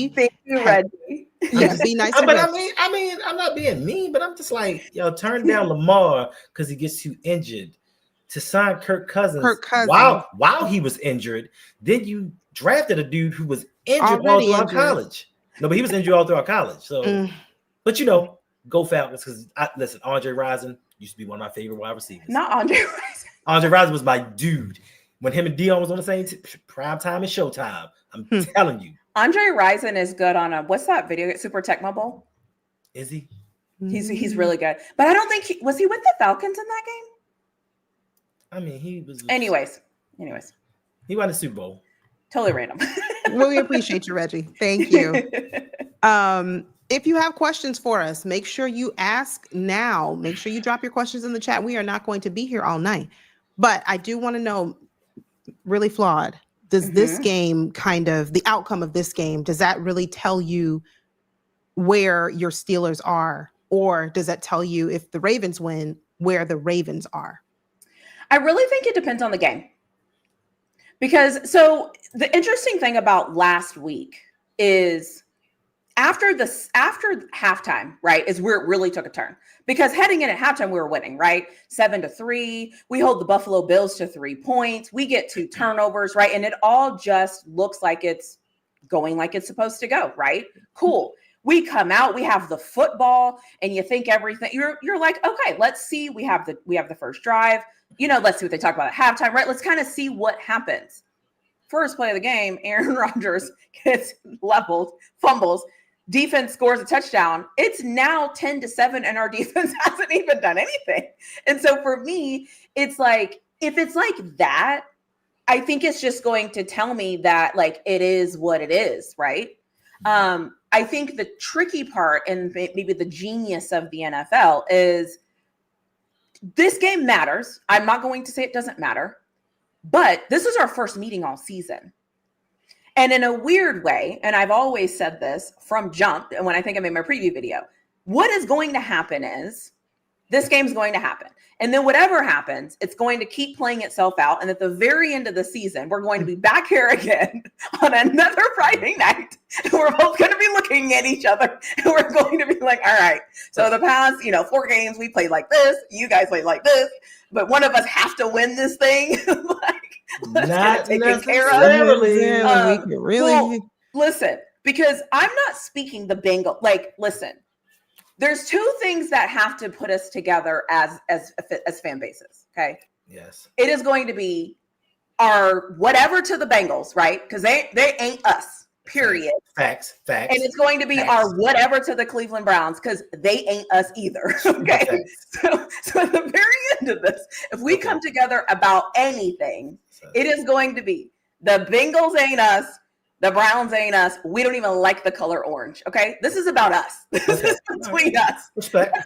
Thank you, Reggie. Yeah, be nice. But I mean, I'm not being mean, but I'm just like, turn down Lamar because he gets too injured to sign Kirk Cousins. While he was injured, then you drafted a dude who was injured all throughout college. No, but he was injured all throughout college. So, but go Falcons because listen, Andre Rison used to be one of my favorite wide receivers. Not Andre Rison. Andre Rison was my dude. When him and Dion was on the same prime time and showtime, I'm telling you. Andre Rison is good on what's that video? Super Tecmo Bowl? Is he? He's really good. But I don't think was he with the Falcons in that game? I mean, he was. Anyways. He won the Super Bowl. Totally random. Well, we appreciate you, Reggie. Thank you. If you have questions for us, make sure you ask now. Make sure you drop your questions in the chat. We are not going to be here all night. But I do want to know, really Flawed, does this game the outcome of this game, does that really tell you where your Steelers are? Or does that tell you if the Ravens win, where the Ravens are? I really think it depends on the game. Because the interesting thing about last week is after halftime, right, is where it really took a turn. Because heading in at halftime, we were winning, right? 7-3. We hold the Buffalo Bills to 3 points. We get 2 turnovers, right? And it all just looks like it's going like it's supposed to go, right? Cool. We come out, we have the football, and you think everything. You're like, okay, let's see. We have the first drive. Let's see what they talk about at halftime, right? Let's kind of see what happens. First play of the game, Aaron Rodgers gets leveled, fumbles. Defense scores a touchdown. It's now 10-7, and our defense hasn't even done anything. And so for me, it's like if it's like that, I think it's just going to tell me that like it is what it is, right? I think the tricky part and maybe the genius of the NFL is this game matters. I'm not going to say it doesn't matter, but this is our first meeting all season. And in a weird way, and I've always said this from jump, and when I think I made my preview video, what is going to happen is this game's going to happen. And then whatever happens, it's going to keep playing itself out. And at the very end of the season, we're going to be back here again on another Friday night. And we're both going to be looking at each other. And we're going to be like, all right, so the past, 4 games, we played like this. You guys played like this. But one of us have to win this thing. Let's not get it taken care of. Well, listen, because I'm not speaking the Bengal. Like, listen. There's 2 things that have to put us together as fan bases. Okay. Yes. It is going to be our whatever to the Bengals, right? Because they ain't us. Period. Facts. And it's going to be our whatever to the Cleveland Browns because they ain't us either. Okay. So at the very end of this, if we come together about anything, it is going to be the Bengals ain't us. The Browns ain't us. We don't even like the color orange. Okay. This is about us. This is between us. Respect.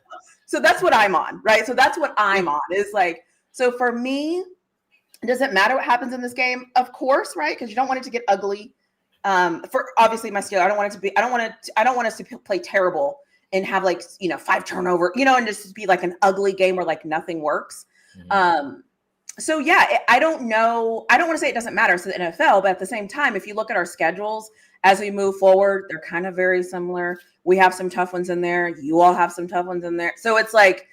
So that's what I'm on, right? So that's what I'm on. Is like, so for me, does it matter what happens in this game? Of course, right? Because you don't want it to get ugly. For obviously my skill, I don't want us to play terrible and have like, 5 turnover, and just be like an ugly game where like nothing works. Mm-hmm. So yeah, I don't know. I don't want to say it doesn't matter to the NFL, but at the same time, if you look at our schedules as we move forward, they're kind of very similar. We have some tough ones in there. You all have some tough ones in there. So it's like,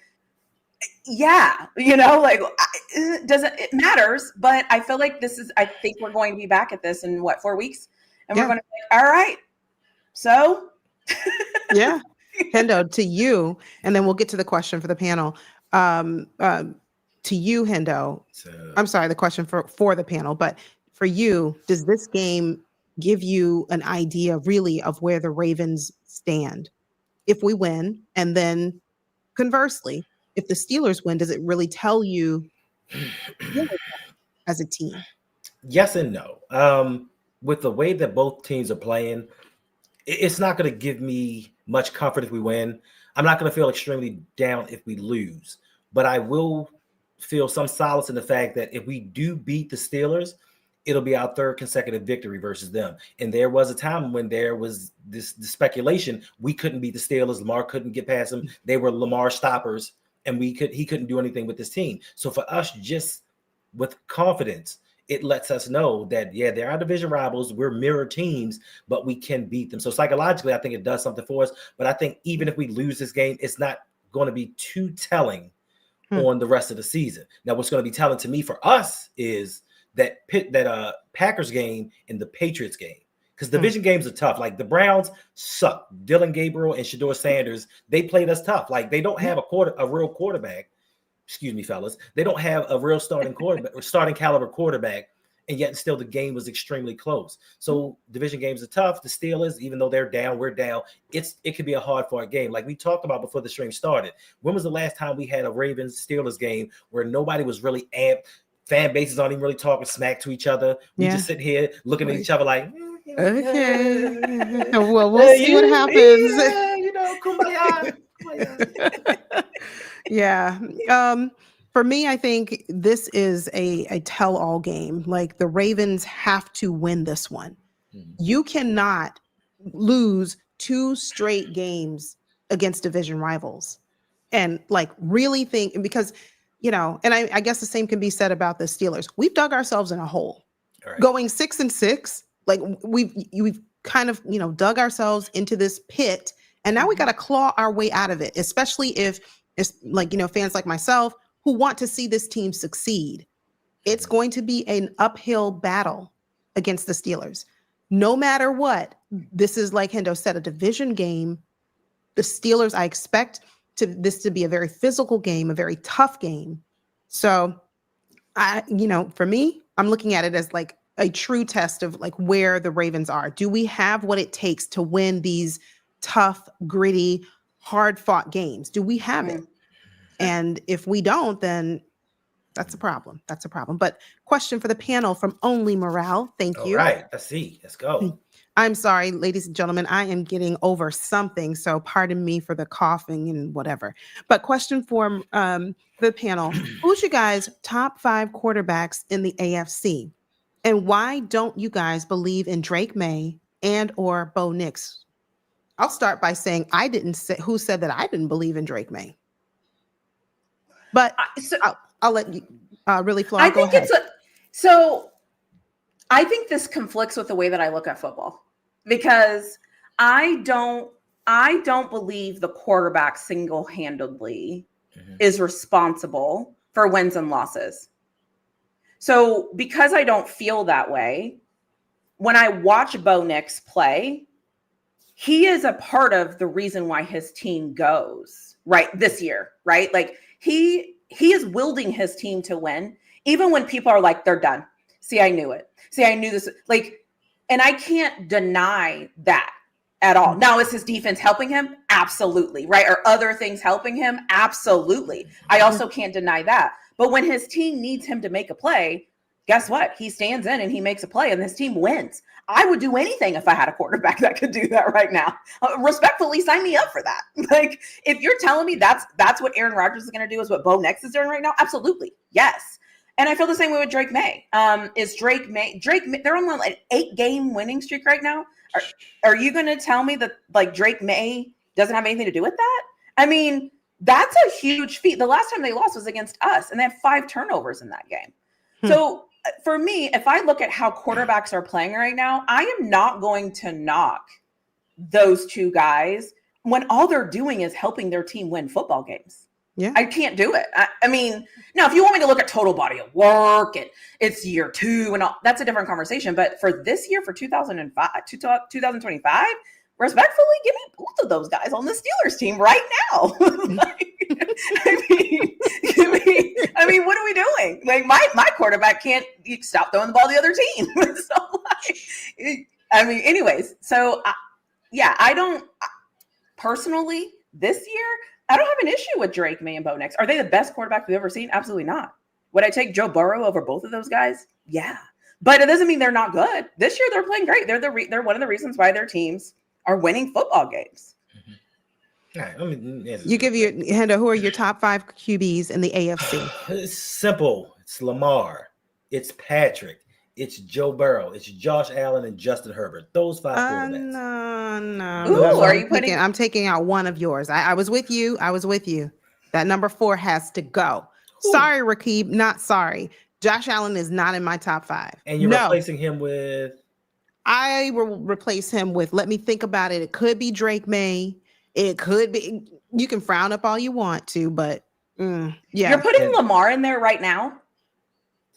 yeah, it matters, but I feel like I think we're going to be back at this in 4 weeks. And we're going to be like, all right. So yeah. Hendo, to you, and then we'll get to the question for the panel. To you, Hendo, I'm sorry, the question for the panel, but for you, does this game give you an idea really of where the Ravens stand if we win? And then conversely, if the Steelers win, does it really tell you as a team? Yes and no. With the way that both teams are playing, it's not going to give me much comfort if we win. I'm not going to feel extremely down if we lose, but I will feel some solace in the fact that if we do beat the Steelers, it'll be our 3rd consecutive victory versus them. And there was a time when there was this speculation we couldn't beat the Steelers. Lamar couldn't get past them. They were Lamar stoppers, and he couldn't do anything with this team. So for us, just with confidence, it lets us know that, they're our division rivals. We're mirror teams, but we can beat them. So psychologically, I think it does something for us. But I think even if we lose this game, it's not going to be too telling on the rest of the season. Now, what's going to be telling to me for us is that Packers game and the Patriots game, because division games are tough. Like the Browns suck. Dylan Gabriel and Shador Sanders, they played us tough. Like they don't have a real quarterback. Excuse me, fellas. They don't have a real starting caliber quarterback, and yet still the game was extremely close. So division games are tough. The Steelers, even though they're down, we're down. It could be a hard-fought game. Like we talked about before the stream started. When was the last time we had a Ravens-Steelers game where nobody was really amped? Fan bases aren't even really talking smack to each other. We just sit here looking at each other like, okay. Well, we'll see what happens. Kumbaya. Yeah. For me, I think this is a tell-all game. Like the Ravens have to win this one. You cannot lose 2 straight games against division rivals and like really think, because, and I guess the same can be said about the Steelers. We've dug ourselves in a hole. Right. Going 6-6, like we've kind of, dug ourselves into this pit, and now we got to claw our way out of it, especially if it's like, fans like myself who want to see this team succeed. It's going to be an uphill battle against the Steelers. No matter what, this is, like Hendo said, a division game. The Steelers, I expect this to be a very physical game, a very tough game. So, for me, I'm looking at it as like a true test of like where the Ravens are. Do we have what it takes to win these tough, gritty, hard-fought games? Do we have it? And if we don't, then That's a problem. That's a problem. But question for the panel from Only Morale. Thank you. All right. Let's see. Let's go. I'm sorry, ladies and gentlemen. I am getting over something, so pardon me for the coughing and whatever. But question for the panel. Who's you guys' top 5 quarterbacks in the AFC? And why don't you guys believe in Drake May and or Bo Nix? I'll start by saying I didn't say who said that I didn't believe in Drake May. But I'll let you really Flawed, go ahead. I think this conflicts with the way that I look at football because I don't believe the quarterback single-handedly is responsible for wins and losses. So because I don't feel that way, when I watch Bo Nix play, he is a part of the reason why his team goes right this year, right? Like he is wielding his team to win, even when people are like, they're done. See, I knew it. See, I knew this. Like, and I can't deny that at all. Now, is his defense helping him? Absolutely. Right. Are other things helping him? Absolutely. I also can't deny that. But when his team needs him to make a play, guess what? He stands in and he makes a play and his team wins. I would do anything if I had a quarterback that could do that right now. Respectfully, sign me up for that. Like, if you're telling me that's what Aaron Rodgers is going to do is what Bo Nix is doing right now, absolutely. Yes. And I feel the same way with Drake May. Is Drake May, they're on an 8-game winning streak right now. Are you going to tell me that like Drake May doesn't have anything to do with that? I mean, that's a huge feat. The last time they lost was against us and they had 5 turnovers in that game. So for me, if I look at how quarterbacks are playing right now, I am not going to knock those 2 guys when all they're doing is helping their team win football games. Yeah, I can't do it. I mean, now, if you want me to look at total body of work and it's year 2 and all, that's a different conversation. But for this year, for 2025, respectfully, give me both of those guys on the Steelers team right now. I mean, what are we doing? Like my quarterback can't stop throwing the ball to the other team. So, anyways. So, I don't personally this year. I don't have an issue with Drake May and Bo Nix. Are they the best quarterback we've ever seen? Absolutely not. Would I take Joe Burrow over both of those guys? Yeah, but it doesn't mean they're not good. This year they're playing great. They're one of the reasons why their teams are winning football games. All right, you give your Hendo, who are your top 5 QBs in the AFC? It's simple. It's Lamar. It's Patrick. It's Joe Burrow. It's Josh Allen and Justin Herbert. Those 5 quarterbacks. No. Ooh, are you putting? I'm taking out one of yours. I was with you. That number 4 has to go. Ooh. Sorry, Rakib. Not sorry. Josh Allen is not in my top 5. And you're replacing him with? I will replace him with, let me think about it. It could be Drake May. It could be, you can frown up all you want to, but yeah. You're putting Lamar in there right now?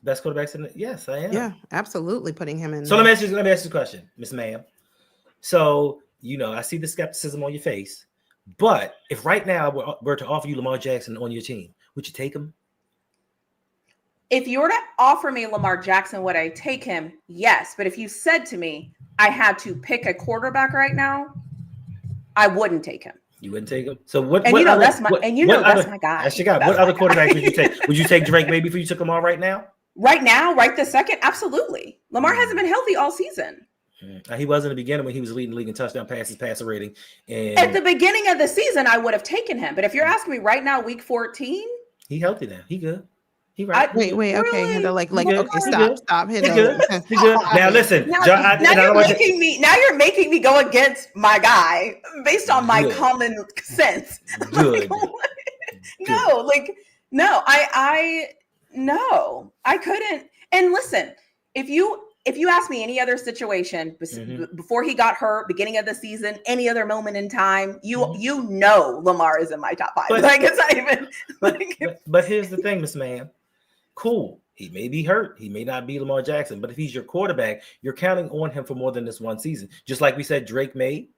Best quarterbacks in it? Yes, I am. Yeah, absolutely putting him in. So let me ask you a question, Miss Ma'am. So, I see the skepticism on your face, but if right now I were to offer you Lamar Jackson on your team, would you take him? If you were to offer me Lamar Jackson, would I take him? Yes. But if you said to me, I had to pick a quarterback right now, I wouldn't take him. You wouldn't take him? So what? And that's my guy. That's your guy. What other quarterback would you take? Would you take Drake maybe before you took Lamar right now? Right now, right this second? Absolutely. Lamar hasn't been healthy all season. He was in the beginning when he was leading the league in touchdown passes, passer rating. And at the beginning of the season, I would have taken him. But if you're asking me right now, week 14, he healtly now. He good. He right. Wait. Really? Okay, Hendo, okay, stop. He good. He good. Now listen. Now you're making me go against my guy based on my common sense. Good. No, I couldn't. And listen, if you ask me any other situation before he got hurt, beginning of the season, any other moment in time, Lamar is in my top 5. But, it's not even. But here's the thing, Miss Man. Cool. He may be hurt. He may not be Lamar Jackson. But if he's your quarterback, you're counting on him for more than this one season. Just like we said, Drake May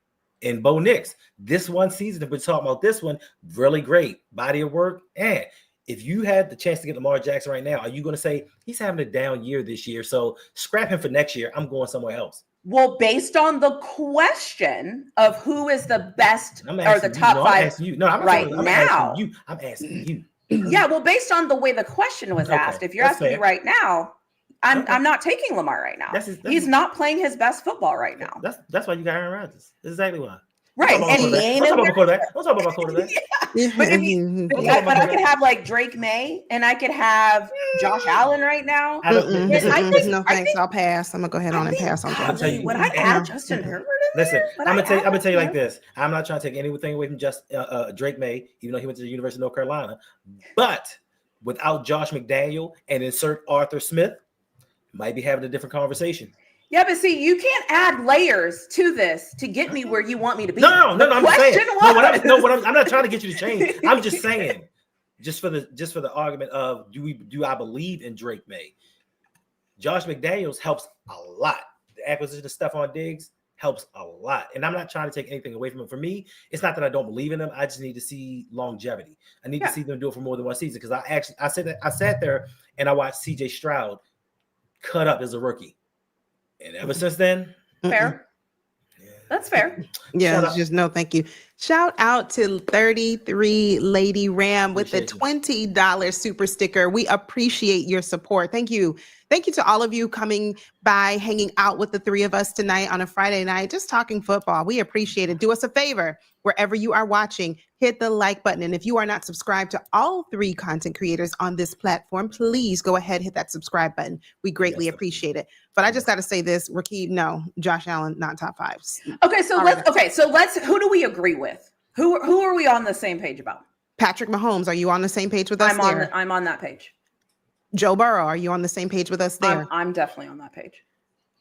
and Bo Nix. This one season, if we're talking about this one, really great. Body of work. And if you had the chance to get Lamar Jackson right now, are you going to say he's having a down year this year, so scrap him for next year? I'm going somewhere else. Well, based on the question of who is the best or the top 5 I'm asking you. Yeah, well, based on the way the question was asked, if you're asking me right now, I'm not taking Lamar right now. He's not playing his best football right now. That's why you got Aaron Rodgers. That's exactly why. Right, and he ain't Don't talk about quarterback. Yeah. But I could have like Drake May, and I could have Josh Allen right now. No thanks. I'll pass. I'm gonna go ahead on and pass on Josh. Would I add Justin Herbert? Listen, I'm gonna tell you like this. I'm not trying to take anything away from Drake May, even though he went to the University of North Carolina. But without Josh McDaniel and insert Arthur Smith, might be having a different conversation. Yeah, but see, you can't add layers to this to get me where you want me to be. No. I'm saying. I'm not trying to get you to change. I'm just saying, just for the argument of do I believe in Drake May? Josh McDaniels helps a lot. The acquisition of Stephon Diggs helps a lot, and I'm not trying to take anything away from him. For me, it's not that I don't believe in them. I just need to see longevity. I need to see them do it for more than one season because I sat there and I watched C.J. Stroud cut up as a rookie. And ever since then, fair. Yeah. That's fair. Yeah, it's just no, thank you. Shout out to 33 Lady Ram with the $20 super sticker. We appreciate your support. Thank you. Thank you to all of you coming by, hanging out with the three of us tonight on a Friday night, just talking football. We appreciate it. Do us a favor, wherever you are watching, hit the like button. And if you are not subscribed to all three content creators on this platform, please go ahead, hit that subscribe button. We greatly appreciate it. But I just got to say this, Rakib, no, Josh Allen, not top fives. Okay, so let's who do we agree with? Who are we on the same page about? Patrick Mahomes, are you on the same page with us? I'm on that page. Joe Burrow, are you on the same page with us there? I'm definitely on that page.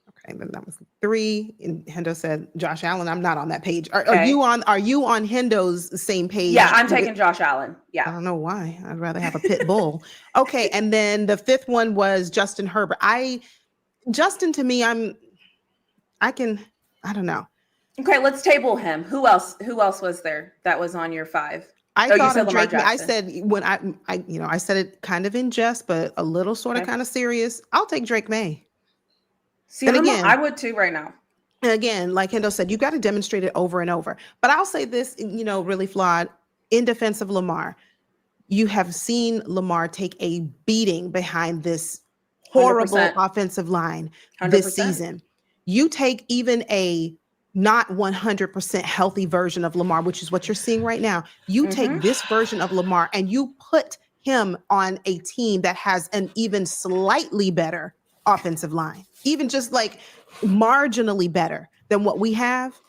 Okay, then that was 3. And Hendo said Josh Allen. I'm not on that page. Are you on Hendo's same page? Yeah, I'm taking Josh Allen. Yeah. I don't know why. I'd rather have a pit bull. Okay, and then the 5th one was Justin Herbert. Justin, to me, I don't know. Okay, let's table him. Who else was there that was on your 5? I thought of Drake. I said when I said it kind of in jest, but a little sort of kind of serious. I'll take Drake May. See, again, I would too right now. And again, like Hendo said, you got to demonstrate it over and over. But I'll say this, really flawed in defense of Lamar. You have seen Lamar take a beating behind this horrible 100%. Offensive line 100%. This season. You take even a not 100% healthy version of Lamar, which is what you're seeing right now. You take this version of Lamar and you put him on a team that has an even slightly better offensive line, even just like marginally better than what we have.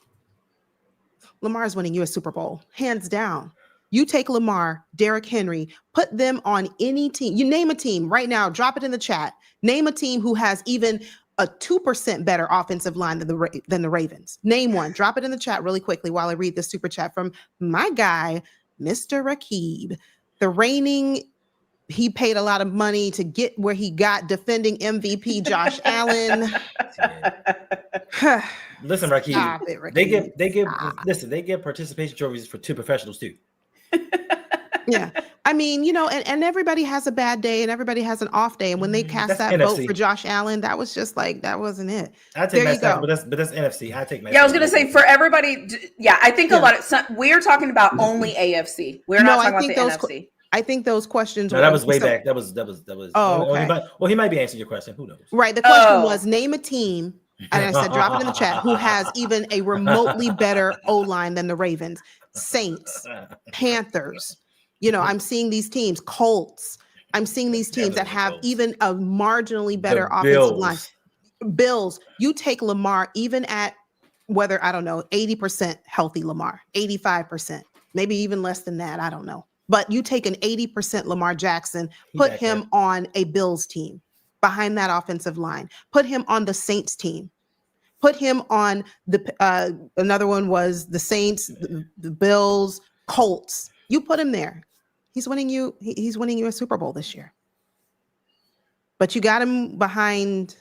Lamar is winning you a Super Bowl, hands down. You take Lamar, Derrick Henry, put them on any team. You name a team right now, drop it in the chat. Name a team who has even a 2% better offensive line than the Ravens. Name one. Drop it in the chat really quickly while I read the super chat from my guy, Mr. Rakib. He paid a lot of money to get where he got, defending MVP Josh Allen. Listen, Rakib. They give participation trophies for 2 professionals too. Yeah. I mean, and everybody has a bad day and everybody has an off day. And when they cast that NFC. vote for Josh Allen, that was just like, that wasn't it. I take Matt Stafford, but that's NFC. I take Matt. Yeah, I was going to say for everybody. Yeah, I think a lot of we're talking about only AFC. We're not talking about the NFC. I think those questions. No, that was way back. That was. Oh, okay. He might be answering your question. Who knows? Right. The question was name a team. And I said, drop it in the chat. Who has even a remotely better O-line than the Ravens? Saints, Panthers. I'm seeing these teams, Colts. I'm seeing these teams that have even a marginally better offensive line. Bills, you take Lamar even at whether, I don't know, 80% healthy Lamar, 85%, maybe even less than that. I don't know. But you take an 80% Lamar Jackson, put him on a Bills team behind that offensive line, put him on the Saints team, put him on another one was the Saints, the Bills, Colts. You put him there. He's winning you a Super Bowl this year. But you got him behind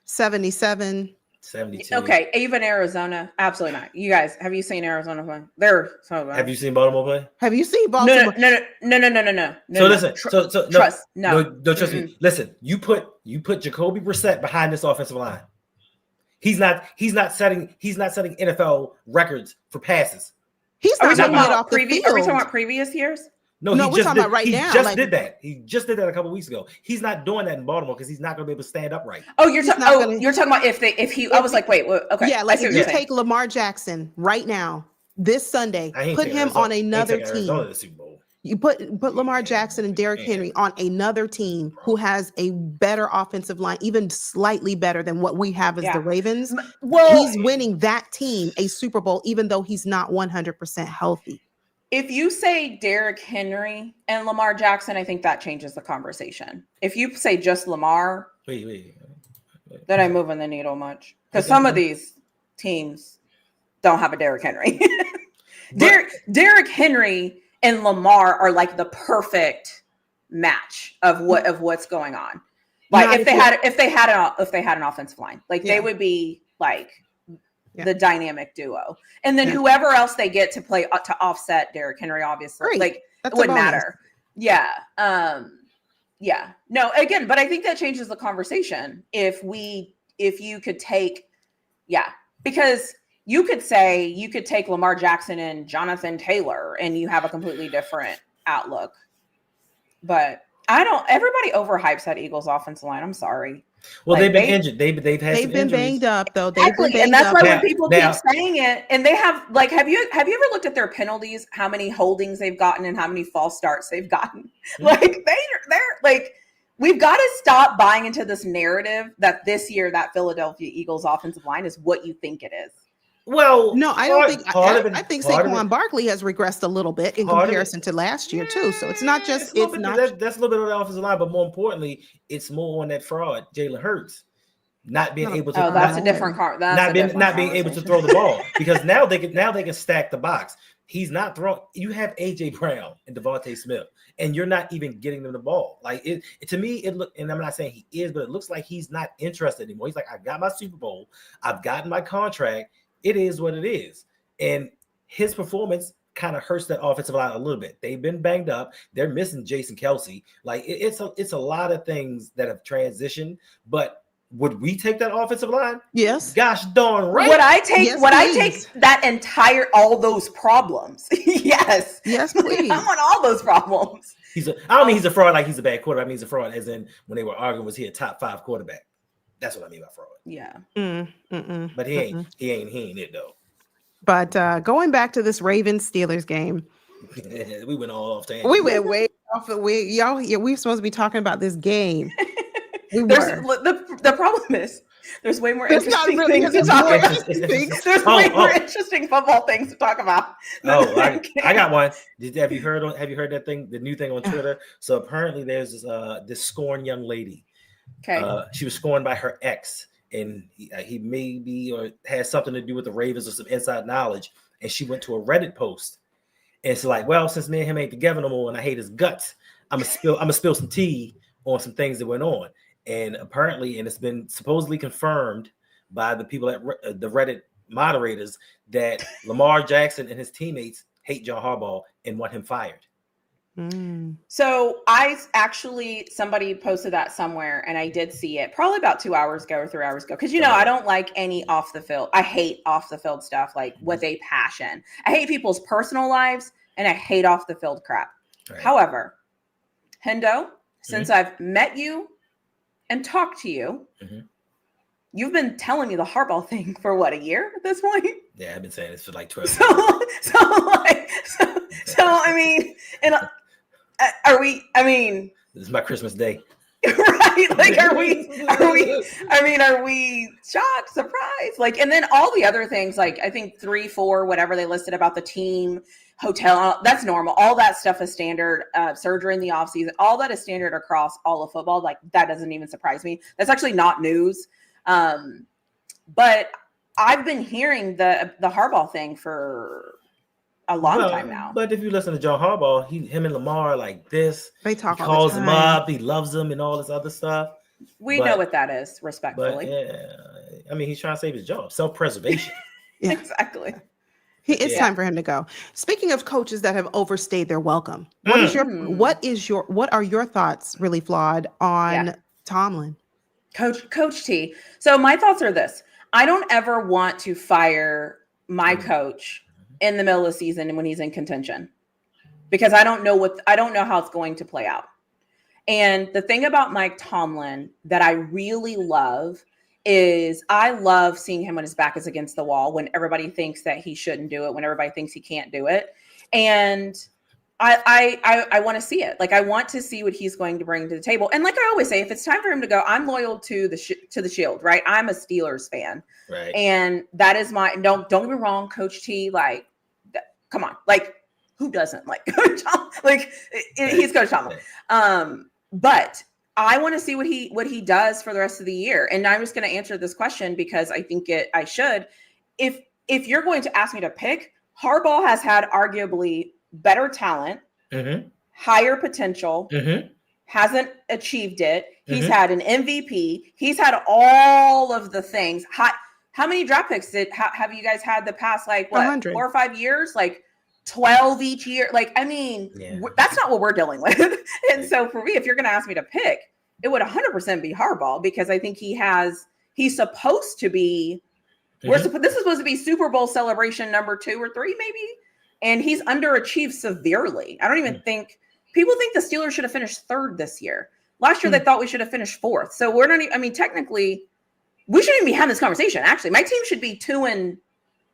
77. 72. Okay, even Arizona, absolutely not. You guys, have you seen Arizona play? Have you seen Baltimore play? Have you seen Baltimore? No. So listen, trust. No, trust me. Listen, you put Jacoby Brissett behind this offensive line. He's not setting NFL records for passes. He's not going to get off the field. Are we talking about previous years? No, we're talking about right now. He just did that. He just did that a couple weeks ago. He's not doing that in Baltimore because he's not going to be able to stand upright. Oh, you're talking about if he. I was like, wait, okay. Yeah, like if you take Lamar Jackson right now, this Sunday, put him on another team. You put Lamar Jackson and Derrick Henry on another team who has a better offensive line, even slightly better than what we have as the Ravens. Well, he's winning that team a Super Bowl, even though he's not 100% healthy. If you say Derrick Henry and Lamar Jackson, I think that changes the conversation. If you say just Lamar, then I'm moving the needle much. Because some of these teams don't have a Derrick Henry. Derrick Henry and Lamar are like the perfect match of what's going on. Like if they had an offensive line, like they would be like the dynamic duo. And then whoever else they get to play to offset Derrick Henry, obviously, like it wouldn't matter. Yeah. No, again, but I think that changes the conversation if you could take, because you could take Lamar Jackson and Jonathan Taylor and you have a completely different outlook. But everybody overhypes that Eagles offensive line. I'm sorry. Well, they've been injured. They've been banged up though. And that's why when people keep saying it, and they have like, have you ever looked at their penalties? How many holdings they've gotten and how many false starts they've gotten? Mm-hmm. Like they're like, we've got to stop buying into this narrative that this year that Philadelphia Eagles offensive line is what you think it is. Well, no, I don't think. I think Saquon Barkley has regressed a little bit in comparison to last year too. So it's not just that's a little bit of the offensive line, but more importantly, it's more on that fraud, Jalen Hurts, not being able to. Oh, that's a different car. Not being able to throw the ball because now they can stack the box. He's not throwing. You have AJ Brown and Devontae Smith, and you're not even getting them the ball. Like it to me, it look. And I'm not saying he is, but it looks like he's not interested anymore. He's like, I got my Super Bowl, I've gotten my contract. It is what it is. And his performance kind of hurts that offensive line a little bit. They've been banged up. They're missing Jason Kelsey. Like it's a lot of things that have transitioned. But would we take that offensive line? Yes. Gosh darn right. Would I take that all those problems? Yes. Yes, please. I want all those problems. I don't mean he's a fraud like he's a bad quarterback. I mean he's a fraud as in when they were arguing, was he a top 5 quarterback? That's what I mean by fraud. Yeah. But he ain't it though. But going back to this Ravens Steelers game, we went all off tangent. We went way off. We were supposed to be talking about this game. The problem is there's way more interesting things to talk about. There's way more interesting football things to talk about. I got one. Have you heard that thing? The new thing on Twitter. So apparently there's this scorned young lady. Okay. She was scorned by her ex, and he maybe or has something to do with the Ravens or some inside knowledge. And she went to a Reddit post, and it's like, well, since me and him ain't together no more, and I hate his guts, I'm gonna spill some tea on some things that went on. And apparently, and it's been supposedly confirmed by the people at the Reddit moderators that Lamar Jackson and his teammates hate John Harbaugh and want him fired. So somebody posted that somewhere and I did see it probably about 2 hours ago or 3 hours ago. Cause I don't like any off the field. I hate off the field stuff, like with a passion. I hate people's personal lives and I hate off the field crap. Right. However, Hendo, since I've met you and talked to you, you've been telling me the Harbaugh thing for what, a year at this point? Yeah, I've been saying this for like 12 years. So I mean, and this is my Christmas day. Right? Like, are we shocked, surprised? Like, and then all the other things, like I think 3, 4, whatever they listed about the team, hotel, that's normal. All that stuff is standard. Surgery in the offseason, all that is standard across all of football. Like, that doesn't even surprise me. That's actually not news. But I've been hearing the Harbaugh thing for a long time now. But if you listen to John Harbaugh, him and Lamar like this. They talk. He calls him up. He loves him and all this other stuff. We know what that is, respectfully. I mean, he's trying to save his job, self-preservation. Yeah. Exactly. It's time for him to go. Speaking of coaches that have overstayed their welcome, what are your thoughts, really, Flawed, on Tomlin? Coach T. So my thoughts are this: I don't ever want to fire my coach in the middle of the season and when he's in contention, because I don't know how it's going to play out. And the thing about Mike Tomlin that I really love is I love seeing him when his back is against the wall, when everybody thinks that he shouldn't do it, when everybody thinks he can't do it. And I want to see it. Like, I want to see what he's going to bring to the table. And like I always say, if it's time for him to go, I'm loyal to the Shield, right? I'm a Steelers fan. Right. And that is don't get me wrong, Coach T, like, come on, like, who doesn't like Coach Tomlin? Like, he's Coach Tomlin. But I want to see what he does for the rest of the year. And I'm just going to answer this question because I think I should. If you're going to ask me to pick, Harbaugh has had arguably better talent, higher potential, hasn't achieved it. He's had an MVP. He's had all of the things. How many draft picks have you guys had the past, like, what, 100. 4 or 5 years? Like 12 each year. Like, I mean, that's not what we're dealing with. And so for me, if you're going to ask me to pick, it would 100% be Harbaugh, because I think he's supposed to be, this is supposed to be Super Bowl celebration number 2 or 3, maybe. And he's underachieved severely. I don't even think people think the Steelers should have finished 3rd this year. Last year, they thought we should have finished 4th. So we're not, I mean, technically we shouldn't even be having this conversation. Actually, my team should be 2 and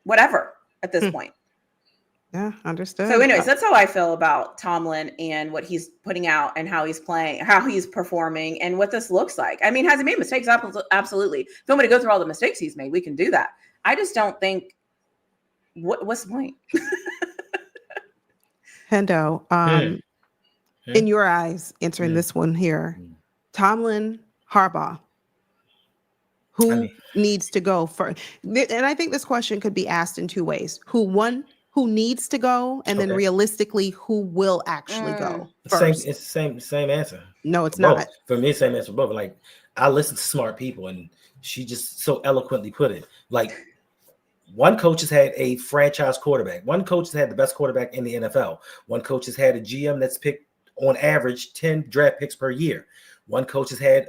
whatever at this point. Yeah, understood. So anyways, that's how I feel about Tomlin and what he's putting out and how he's playing, how he's performing, and what this looks like. I mean, has he made mistakes? Absolutely. If you want me to go through all the mistakes he's made, we can do that. I just don't think, what's the point? Hendo, in your eyes, answering this one here, Tomlin, Harbaugh, who needs to go first? And I think this question could be asked in 2 ways. Who needs to go, and then realistically, who will actually go first? It's the same answer. No, it's both. not. For me, same answer for both. Like, I listen to smart people, and she just so eloquently put it. Like, one coach has had a franchise quarterback. One coach has had the best quarterback in the NFL. One coach has had a GM that's picked on average 10 draft picks per year. One coach has had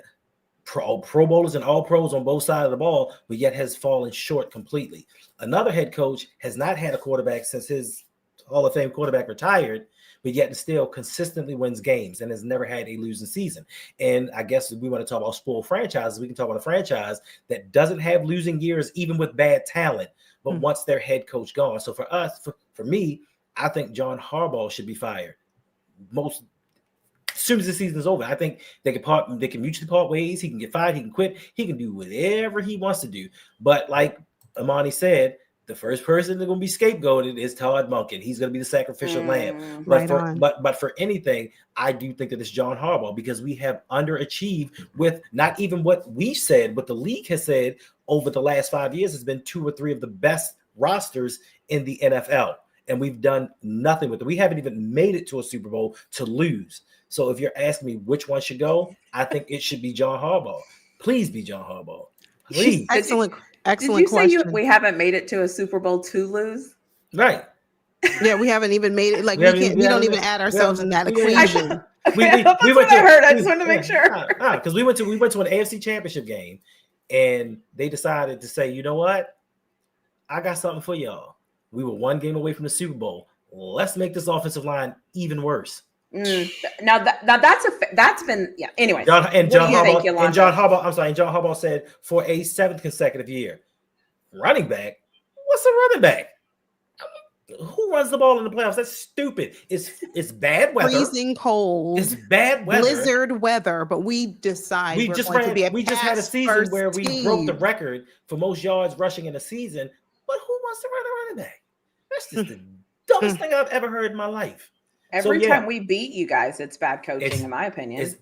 pro bowlers and all pros on both sides of the ball, but yet has fallen short completely. Another head coach has not had a quarterback since his Hall of Fame quarterback retired, but yet still consistently wins games and has never had a losing season. And I guess if we want to talk about spoiled franchises, we can talk about a franchise that doesn't have losing years, even with bad talent, but once their head coach gone. So for us, for me, I think John Harbaugh should be fired. As soon as the season is over, I think they can mutually part ways. He can get fired. He can quit. He can do whatever he wants to do. But like Amani said, the first person that's going to be scapegoated is Todd Monken. He's going to be the sacrificial lamb. But for anything, I do think that it's John Harbaugh, because we have underachieved with not even what we said, but the league has said over the last 5 years has been 2 or 3 of the best rosters in the NFL. And we've done nothing with it. We haven't even made it to a Super Bowl to lose. So if you're asking me which one should go, I think it should be John Harbaugh. Please be John Harbaugh. Please. Excellent Did you question. Say we haven't made it to a Super Bowl to lose? Right. Yeah, we haven't even made it. Like, we don't even add ourselves in that equation. That's what I heard. I just wanted to make sure. Because we went to an AFC Championship game, and they decided to say, you know what? I got something for y'all. We were 1 game away from the Super Bowl. Let's make this offensive line even worse. Now that's been Anyway, John Harbaugh said for a 7th consecutive year, running back. What's a running back? Who runs the ball in the playoffs? That's stupid. It's bad weather. Freezing cold. It's bad weather. Blizzard weather. But we decide we just had a season where we broke the record for most yards rushing in a season. But who wants to run a running back? That's just the dumbest thing I've ever heard in my life. Every time we beat you guys, it's bad coaching, in my opinion.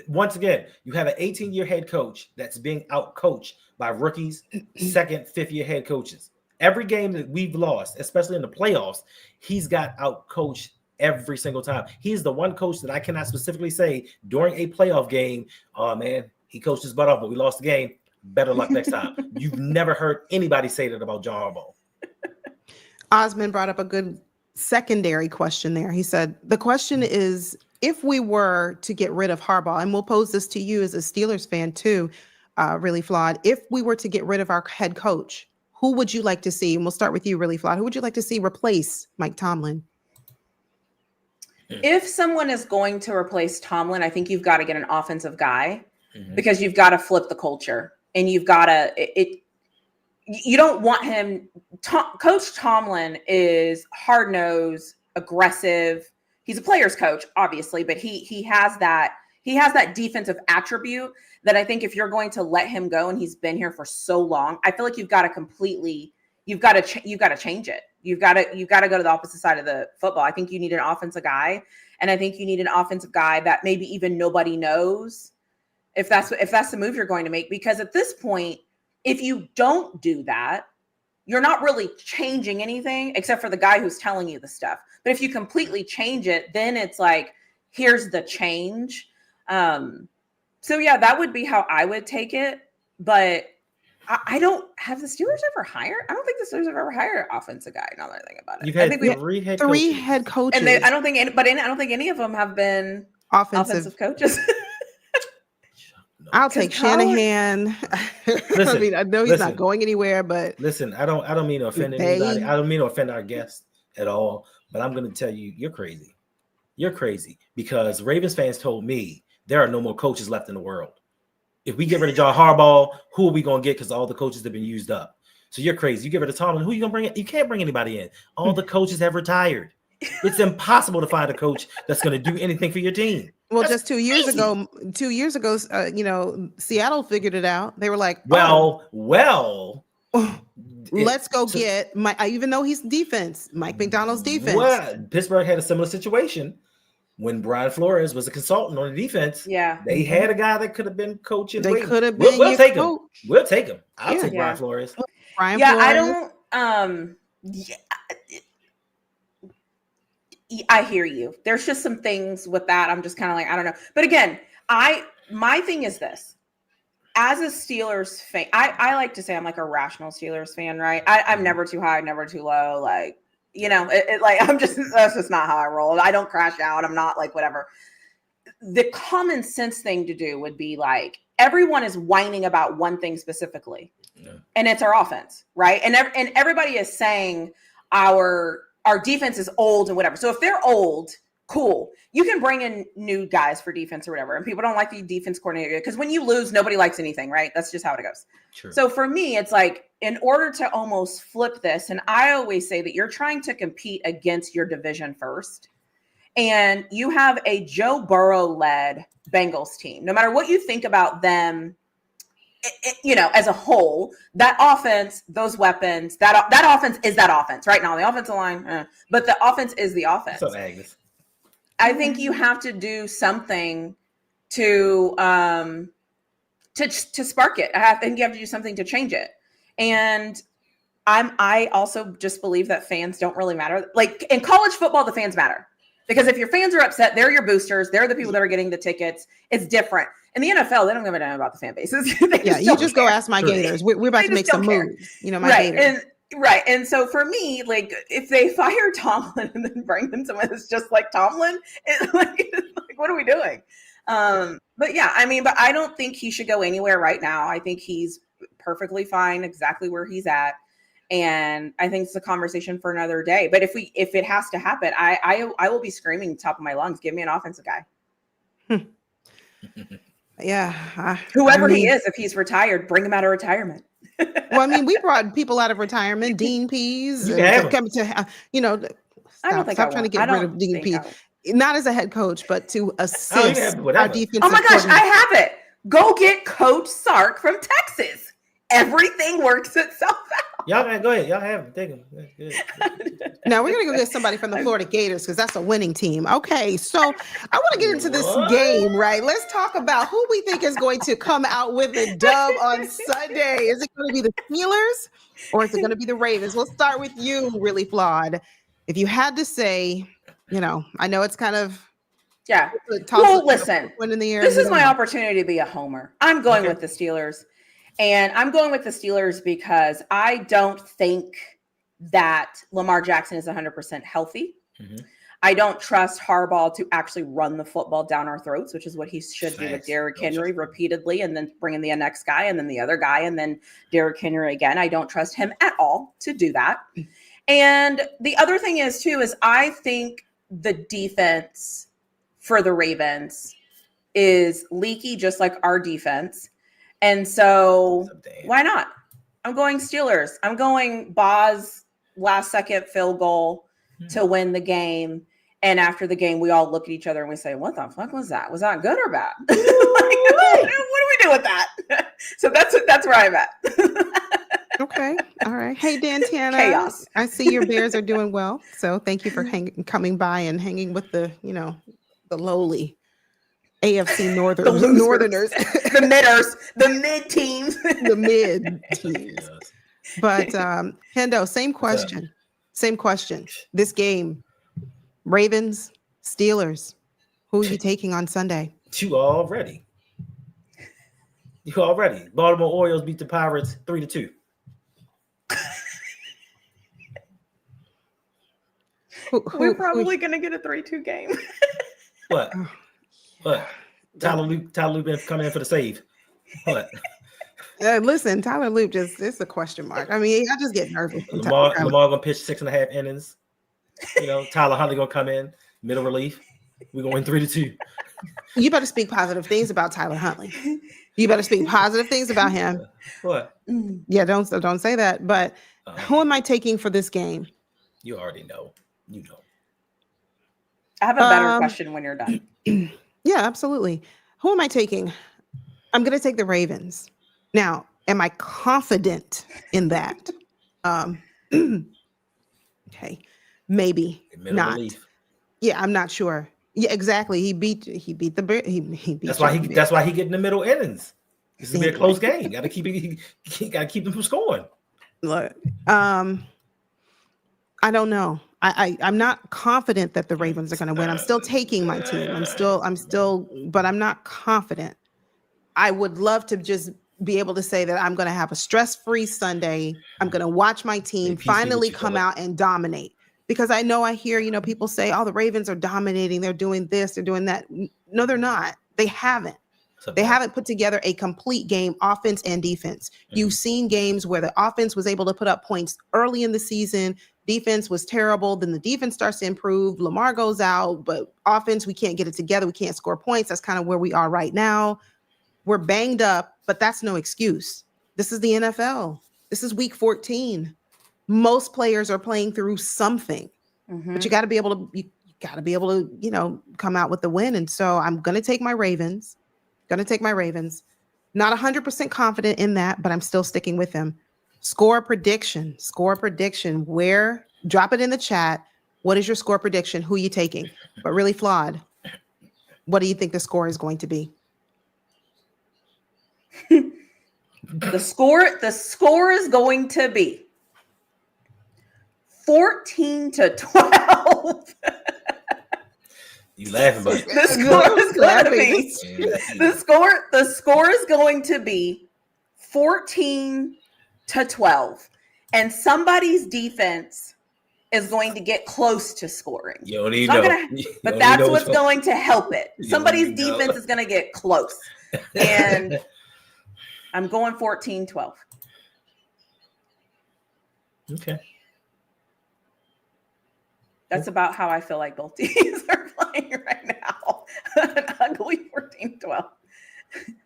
Once again, you have an 18-year head coach that's being out-coached by rookies, 2nd, 5th-year head coaches. Every game that we've lost, especially in the playoffs, he's got out-coached every single time. He's the one coach that I cannot specifically say during a playoff game, oh, man, he coached his butt off, but we lost the game. Better luck next time. You've never heard anybody say that about John Harbaugh. Osmond brought up a good secondary question there. He said, the question is, if we were to get rid of Harbaugh, and we'll pose this to you as a Steelers fan too, really Flawed, if we were to get rid of our head coach, who would you like to see? And we'll start with you, really, Flawed. Who would you like to see replace Mike Tomlin? If someone is going to replace Tomlin, I think you've got to get an offensive guy because you've got to flip the culture, and you've got to you don't want him. Coach Tomlin is hard-nosed, aggressive. He's a player's coach, obviously, but he has that defensive attribute that I think if you're going to let him go, and he's been here for so long, I feel like you've got to change it. You've got to go to the opposite side of the football. I think you need an offensive guy, and I think you need an offensive guy that maybe even nobody knows if that's the move you're going to make. Because at this point, if you don't do that, you're not really changing anything except for the guy who's telling you the stuff. But if you completely change it, then it's like, here's the change. So yeah, that would be how I would take it. But I don't have the Steelers ever hired. I don't think the Steelers have ever hired an offensive guy. Now that I think about it, I think we have three head coaches, and I don't think any of them have been offensive coaches. I'll take Shanahan. Listen, I mean, I know he's not going anywhere, but listen, I don't mean to offend anybody. I don't mean to offend our guests at all. But I'm going to tell you, you're crazy. You're crazy because Ravens fans told me there are no more coaches left in the world. If we get rid of John Harbaugh, who are we going to get? Because all the coaches have been used up. So you're crazy. You get rid of Tomlin, who are you going to bring in? You can't bring anybody in. All the coaches have retired. It's impossible to find a coach that's going to do anything for your team. Well, that's just 2 years ago, Seattle figured it out. They were like, let's go get Mike. Even though he's defense, Mike McDonald's defense. Well, Pittsburgh had a similar situation when Brian Flores was a consultant on the defense. Yeah, they had a guy that could have been coaching. They could have been. We'll take him. We'll take him. I'll take Brian Flores. Flores. I don't. I hear you. There's just some things with that. I'm just kind of like, I don't know. But again, my thing is this. As a Steelers fan, I like to say I'm like a rational Steelers fan, right? I'm never too high, never too low. Like, that's just not how I roll. I don't crash out. I'm not like whatever. The common sense thing to do would be like, everyone is whining about one thing specifically, and it's our offense, right? And everybody is saying our defense is old and whatever. So if they're old, cool. You can bring in new guys for defense or whatever. And people don't like the defense coordinator because when you lose, nobody likes anything, right? That's just how it goes. True. So for me, it's like, in order to almost flip this, and I always say that you're trying to compete against your division first. And you have a Joe Burrow-led Bengals team. No matter what you think about them, as a whole, that offense, those weapons, that offense is that offense right now. The offensive line, but the offense is the offense. So Agnes, I think you have to do something to spark it. I think you have to do something to change it. And I also just believe that fans don't really matter. Like in college football, the fans matter. Because if your fans are upset, they're your boosters. They're the people that are getting the tickets. It's different. In the NFL, they don't give a damn about the fan bases. You just go ask my Gators. We're about to make some moves. My Gators. And so for me, like if they fire Tomlin and then bring in someone that's just like Tomlin, it's like what are we doing? But I don't think he should go anywhere right now. I think he's perfectly fine exactly where he's at. And I think it's a conversation for another day. But if it has to happen, I will be screaming top of my lungs, give me an offensive guy. Whoever he is, if he's retired, bring him out of retirement. Well, we brought people out of retirement, Dean Pease. Stop trying to get rid of Dean Pease. Not as a head coach, but to assist our defensive. Oh my gosh, I have it. Go get Coach Sark from Texas. Everything works itself out. Y'all go ahead. Y'all have him. Take him. Good. Now we're gonna go get somebody from the Florida Gators because that's a winning team. Okay, so I want to get into this game, right? Let's talk about who we think is going to come out with a dub on Sunday. Is it going to be the Steelers or is it going to be the Ravens? We'll start with you, really Flawed. If you had to say, I know it's kind of Well, listen. In the air, this is my opportunity to be a homer. I'm going with the Steelers. And I'm going with the Steelers because I don't think that Lamar Jackson is 100% healthy. Mm-hmm. I don't trust Harbaugh to actually run the football down our throats, which is what he should do with Derrick Henry repeatedly, and then bring in the next guy and then the other guy and then Derrick Henry again. I don't trust him at all to do that. And the other thing is too, is I think the defense for the Ravens is leaky, just like our defense. And so why not? I'm going Steelers. I'm going Boz last second field goal to win the game. And after the game, we all look at each other and we say, what the fuck was that? Was that good or bad? Like, what do we do with that? So that's where I'm at. Okay. All right. Hey, Dantana. Chaos. I see your Bears are doing well. So thank you for coming by and hanging with the lowly AFC Northerners. The midders, the mid teams. The mid teams. But Hendo, same question. This game, Ravens, Steelers. Who are you taking on Sunday? You already. Baltimore Orioles beat the Pirates 3-2. We're probably going to get a 3-2 game. What? Tyler Loop been coming in for the save. What? Listen, Tyler Loop it's a question mark. I mean, I just get nervous. Lamar gonna pitch 6.5 innings. Tyler Huntley gonna come in, middle relief. We're going 3-2. You better speak positive things about Tyler Huntley. You better speak positive things about him. What? Yeah, don't say that. But who am I taking for this game? You already know. You know. I have a better question when you're done. Yeah, absolutely. Who am I taking? I'm going to take the Ravens. Now, am I confident in that? Okay, maybe not. Relief. Yeah, I'm not sure. Yeah, exactly. He beat the Bears. He beat. That's why he get in the middle innings. This is gonna be a close game. Got to keep it. Got to keep him from scoring. Look, I don't know. I'm not confident that the Ravens are going to win. I'm still taking my team. I'm still, but I'm not confident. I would love to just be able to say that I'm going to have a stress-free Sunday. I'm going to watch my team finally come out and dominate, because I know I hear, people say, oh, the Ravens are dominating. They're doing this, they're doing that. No, they're not. They haven't. They haven't put together a complete game, offense and defense. Mm-hmm. You've seen games where the offense was able to put up points early in the season. Defense was terrible. Then the defense starts to improve. Lamar goes out, but offense, we can't get it together. We can't score points. That's kind of where we are right now. We're banged up, but that's no excuse. This is the NFL. This is week 14. Most players are playing through something, but you got to be able to, come out with the win. And so I'm going to take my Ravens. Not 100% confident in that, but I'm still sticking with them. Score prediction. Where? Drop it in the chat. What is your score prediction? Who are you taking? But really, Flawed, what do you think the score is going to be? The score is going to be 14-12. You laughing, buddy? The score is going to be 14-12, and somebody's defense is going to get close to scoring. But that's what's going to help it. Somebody's defense is going to get close, and I'm going 14-12. Okay. That's about how I feel like both teams are playing right now. An ugly 14-12.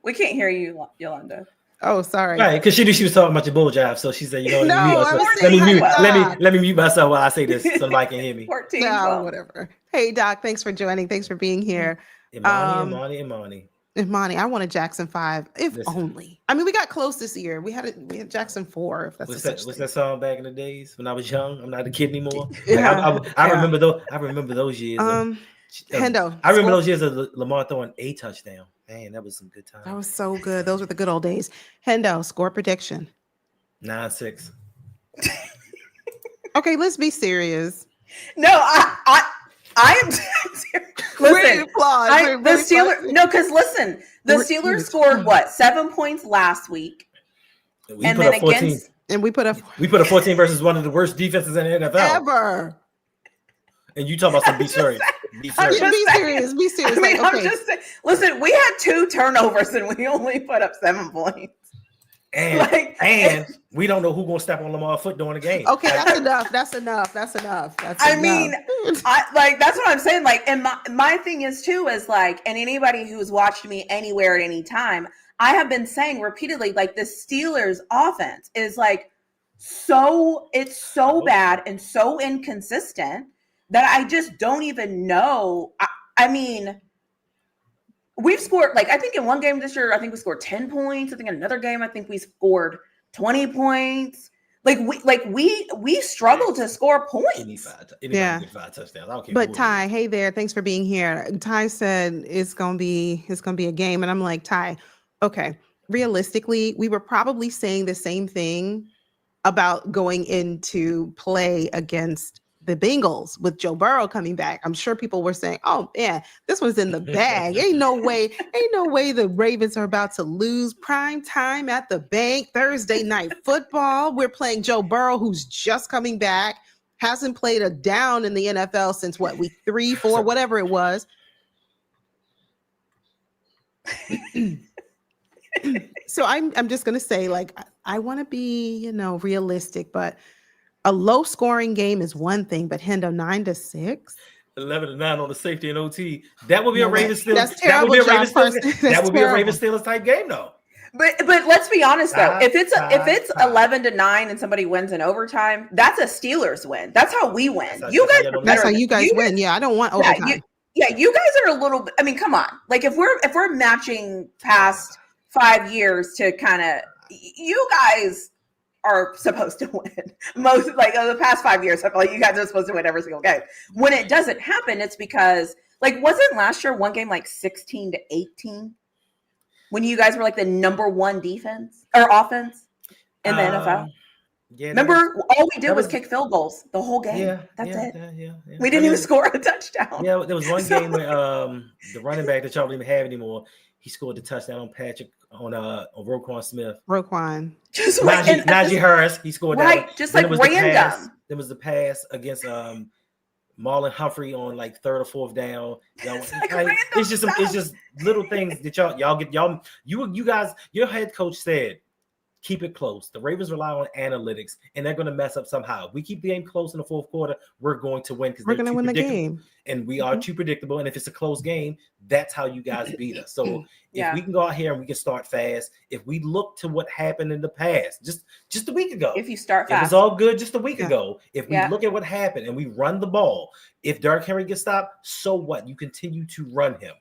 We can't hear you, Yolanda. Oh, sorry. Right, because she knew she was talking about your bull job, so she said, let me mute myself while I say this so nobody can hear me. 14, no, whatever. Hey, Doc, thanks for joining. Thanks for being here. Imani, I want a Jackson 5, if only. I mean, we got close this year. We had Jackson 4. If that's what's that song back in the days when I was young? I'm not a kid anymore. I remember those years. Hendo, I remember those years of Lamar throwing a touchdown. Man, that was some good time. That was so good. Those were the good old days. Hendo, score prediction. 9-6. Okay, let's be serious. No, I am serious. Listen, the Steelers scored 7 points last week, we put a 14 versus one of the worst defenses in the NFL ever. And you talking about some be serious. Be serious. Be serious. Be serious. I mean, like, okay. I'm just saying, listen, we had 2 turnovers and we only put up 7 points. And we don't know who's gonna step on Lamar's foot during the game. Okay, that's enough. That's enough. I mean, that's what I'm saying. Like, and my thing is too, is like, and anybody who's watched me anywhere at any time, I have been saying repeatedly, like, the Steelers offense is like so bad and so inconsistent that I just don't even know. I mean, we've scored, like, I think in one game this year, I think we scored 10 points. I think in another game, I think we scored 20 points. We struggle to score points. Anybody 5 touchdowns. I don't care. But Ty, hey there, thanks for being here. Ty said it's gonna be a game, and I'm like, Ty, okay. Realistically, we were probably saying the same thing about going into play against the Bengals with Joe Burrow coming back. I'm sure people were saying, oh yeah, this one's in the bag. Ain't no way the Ravens are about to lose. Prime time at the bank, Thursday night football. We're playing Joe Burrow, who's just coming back, hasn't played a down in the NFL since week 3, 4, whatever it was. So I'm just gonna say, like, I want to be, realistic, but a low scoring game is one thing, but Hendo 9-6, 11-9 on the safety and OT. That would be a Ravens Steelers. That's terrible. That would be a Ravens Steelers type game, though. But let's be honest though. If it's 11-9 and somebody wins in overtime, that's a Steelers win. That's how we win. That's how you guys win. Yeah, I don't want overtime. You guys are a little bit. I mean, come on. Like, if we're matching past 5 years to kind of, you guys are supposed to win. Most, like, the past 5 years, I feel like you guys are supposed to win every single game. When it doesn't happen, it's because, like, wasn't last year one game like 16-18? When you guys were like the number 1 defense or offense in the NFL? Yeah. Remember, all we did was kick field goals the whole game. Yeah, that's it. Yeah. We didn't even score a touchdown. Yeah, there was one game where the running back that y'all don't even have anymore, he scored the touchdown on Patrick on Roquan Smith. Roquan. Just Najee Harris, he scored that. Right, just like random. There was the pass against Marlon Humphrey on like 3rd or 4th down. It's just little things that y'all get. You guys, your head coach said, keep it close. The Ravens rely on analytics, and they're going to mess up somehow. If we keep the game close in the 4th quarter, we're going to win because we're going to win the game. And we are too predictable. And if it's a close game, that's how you guys beat us. So if we can go out here and we can start fast, if we look to what happened in the past, just a week ago, if you start fast, it was all good just a week ago. If we look at what happened and we run the ball, if Derrick Henry gets stopped, so what? You continue to run him.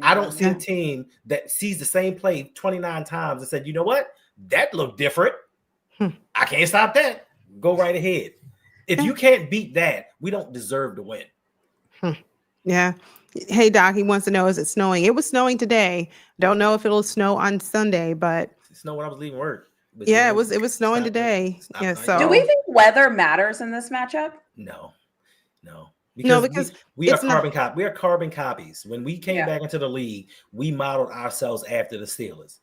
I don't see a team that sees the same play 29 times and said, you know what? That looked different. I can't stop that. Go right ahead. If you can't beat that, we don't deserve to win. Yeah. Hey, Doc, he wants to know, is it snowing? It was snowing today. Don't know if it'll snow on Sunday, but it snowed when I was leaving work. But yeah, it was snowing today. Yeah. So do we think weather matters in this matchup? No. Because we are carbon copies. We are carbon copies. When we came back into the league, we modeled ourselves after the Steelers.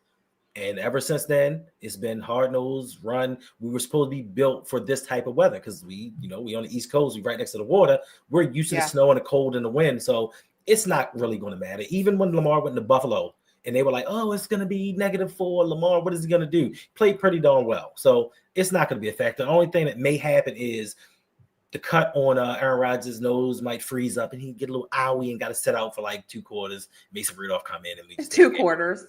And ever since then, it's been hard-nosed run. We were supposed to be built for this type of weather because we on the East Coast, we right next to the water. We're used to the snow and the cold and the wind. So it's not really going to matter. Even when Lamar went to Buffalo and they were like, oh, it's going to be -4. Lamar, what is he going to do? He played pretty darn well. So it's not going to be a factor. The only thing that may happen is the cut on Aaron Rodgers' nose might freeze up and he get a little owie and got to sit out for like 2 quarters. Mason Rudolph come in and we just 2 quarters.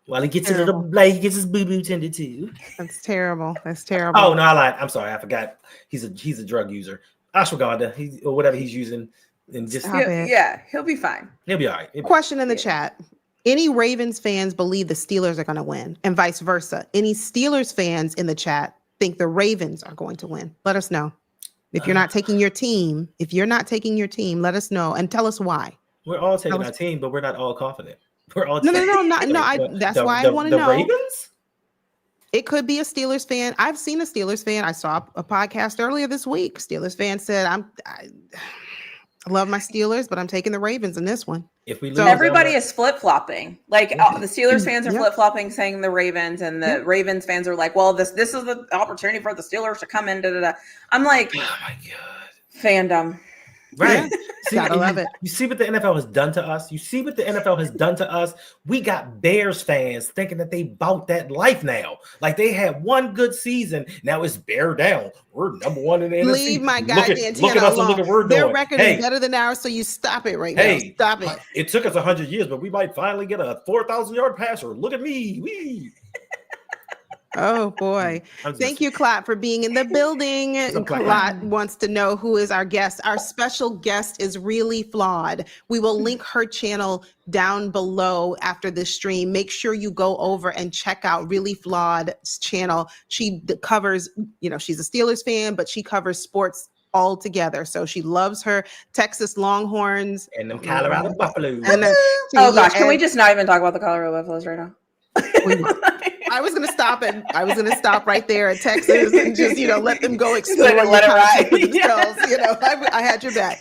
While he gets a little blood, he gets his boo-boo tended to. That's terrible. Oh no, I lied. I'm sorry, I forgot. He's a drug user. Ashwagandha, or whatever he's using, and just he'll be fine. He'll be all right. Question in the chat: any Ravens fans believe the Steelers are going to win, and vice versa? Any Steelers fans in the chat think the Ravens are going to win? Let us know. If you're not taking your team, let us know and tell us why. We're all taking our team, but we're not all confident. We're all that's why I want to know. The Ravens? It could be a Steelers fan. I've seen a Steelers fan. I saw a podcast earlier this week. Steelers fan said, I love my Steelers, but I'm taking the Ravens in this one. If we lose, everybody is flip-flopping. Like the Steelers fans are flip-flopping, saying the Ravens, and the Ravens fans are like, well, this is the opportunity for the Steelers to come in. I'm like, oh my God. Fandom. Right. See, gotta love it. You see what the NFL has done to us? We got Bears fans thinking that they bought that life now. Like they had one good season. Now it's bear down. We're number one in the NFC. Leave my goddamn look at us alone. and look at we're Their doing. record is better than ours, so you stop it right now. Stop it. It took us 100 years, but we might finally get a 4,000-yard passer. Look at me. Wee. Oh boy. Thank you, Clot, for being in the building. Clot wants to know who is our guest. Our special guest is Really Flawed. We will link her channel down below after this stream. Make sure you go over and check out Really Flawed's channel. She covers, she's a Steelers fan, but she covers sports all together. So she loves her Texas Longhorns and them Colorado Buffaloes. Oh gosh, can we just not even talk about the Colorado Buffaloes right now? I was gonna stop right there at Texas and just let them go explore. Let it ride. Yeah. I had your back.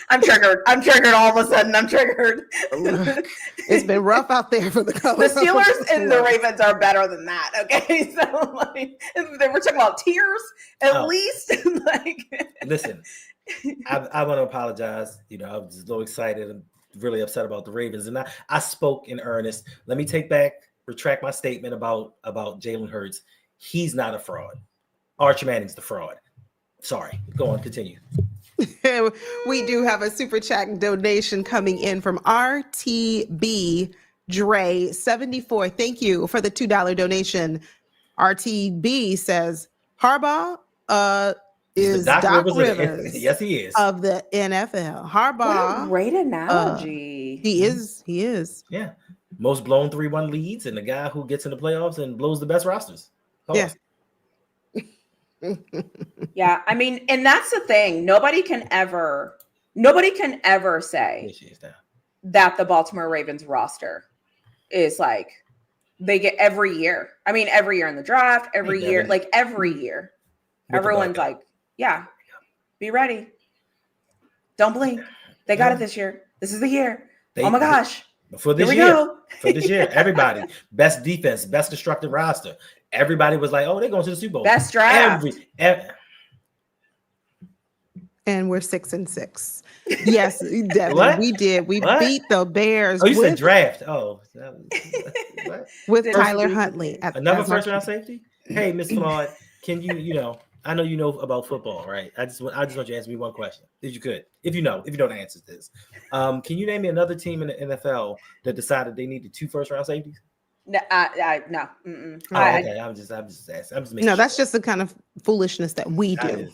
I'm triggered all of a sudden. I'm triggered. Look, it's been rough out there for the Colorado. The Steelers and the Ravens are better than that. Okay, so we're talking about tears at least. Listen, I want to apologize. I was a little excited and really upset about the Ravens, and I spoke in earnest. Let me retract my statement about Jalen Hurts. He's not a fraud. Archie Manning's the fraud. Sorry. Go on, continue. We do have a super chat donation coming in from RTB Dre 74. Thank you for the $2 donation. RTB says Harbaugh is Doc Rivers. Yes, he is. Of the NFL. Harbaugh. What a great analogy. He is. Yeah. Most blown 3-1 leads, and the guy who gets in the playoffs and blows the best rosters. Yeah. Yeah, I mean, and that's the thing. Nobody can ever say that the Baltimore Ravens roster is like they get every year. I mean, every year in the draft, every year. Everyone's like, yeah, be ready. Don't blink. They got it this year. This is the year. Oh my gosh. For this year, everybody, best defense, best constructed roster. Everybody was like, "Oh, they're going to the Super Bowl." Best draft. And we're 6-6. Yes, Devin, we did. We beat the Bears. Oh, you said draft. Oh, with Tyler Huntley. Another first round safety. Hey, Miss Flawed, can you? I know you know about football, right? I just want you to answer me one question, if you could. If you know the answer to this, can you name me another team in the NFL that decided they needed 2 first-round safeties? No. Okay, I'm just asking. I'm just making sure. That's just the kind of foolishness that we do.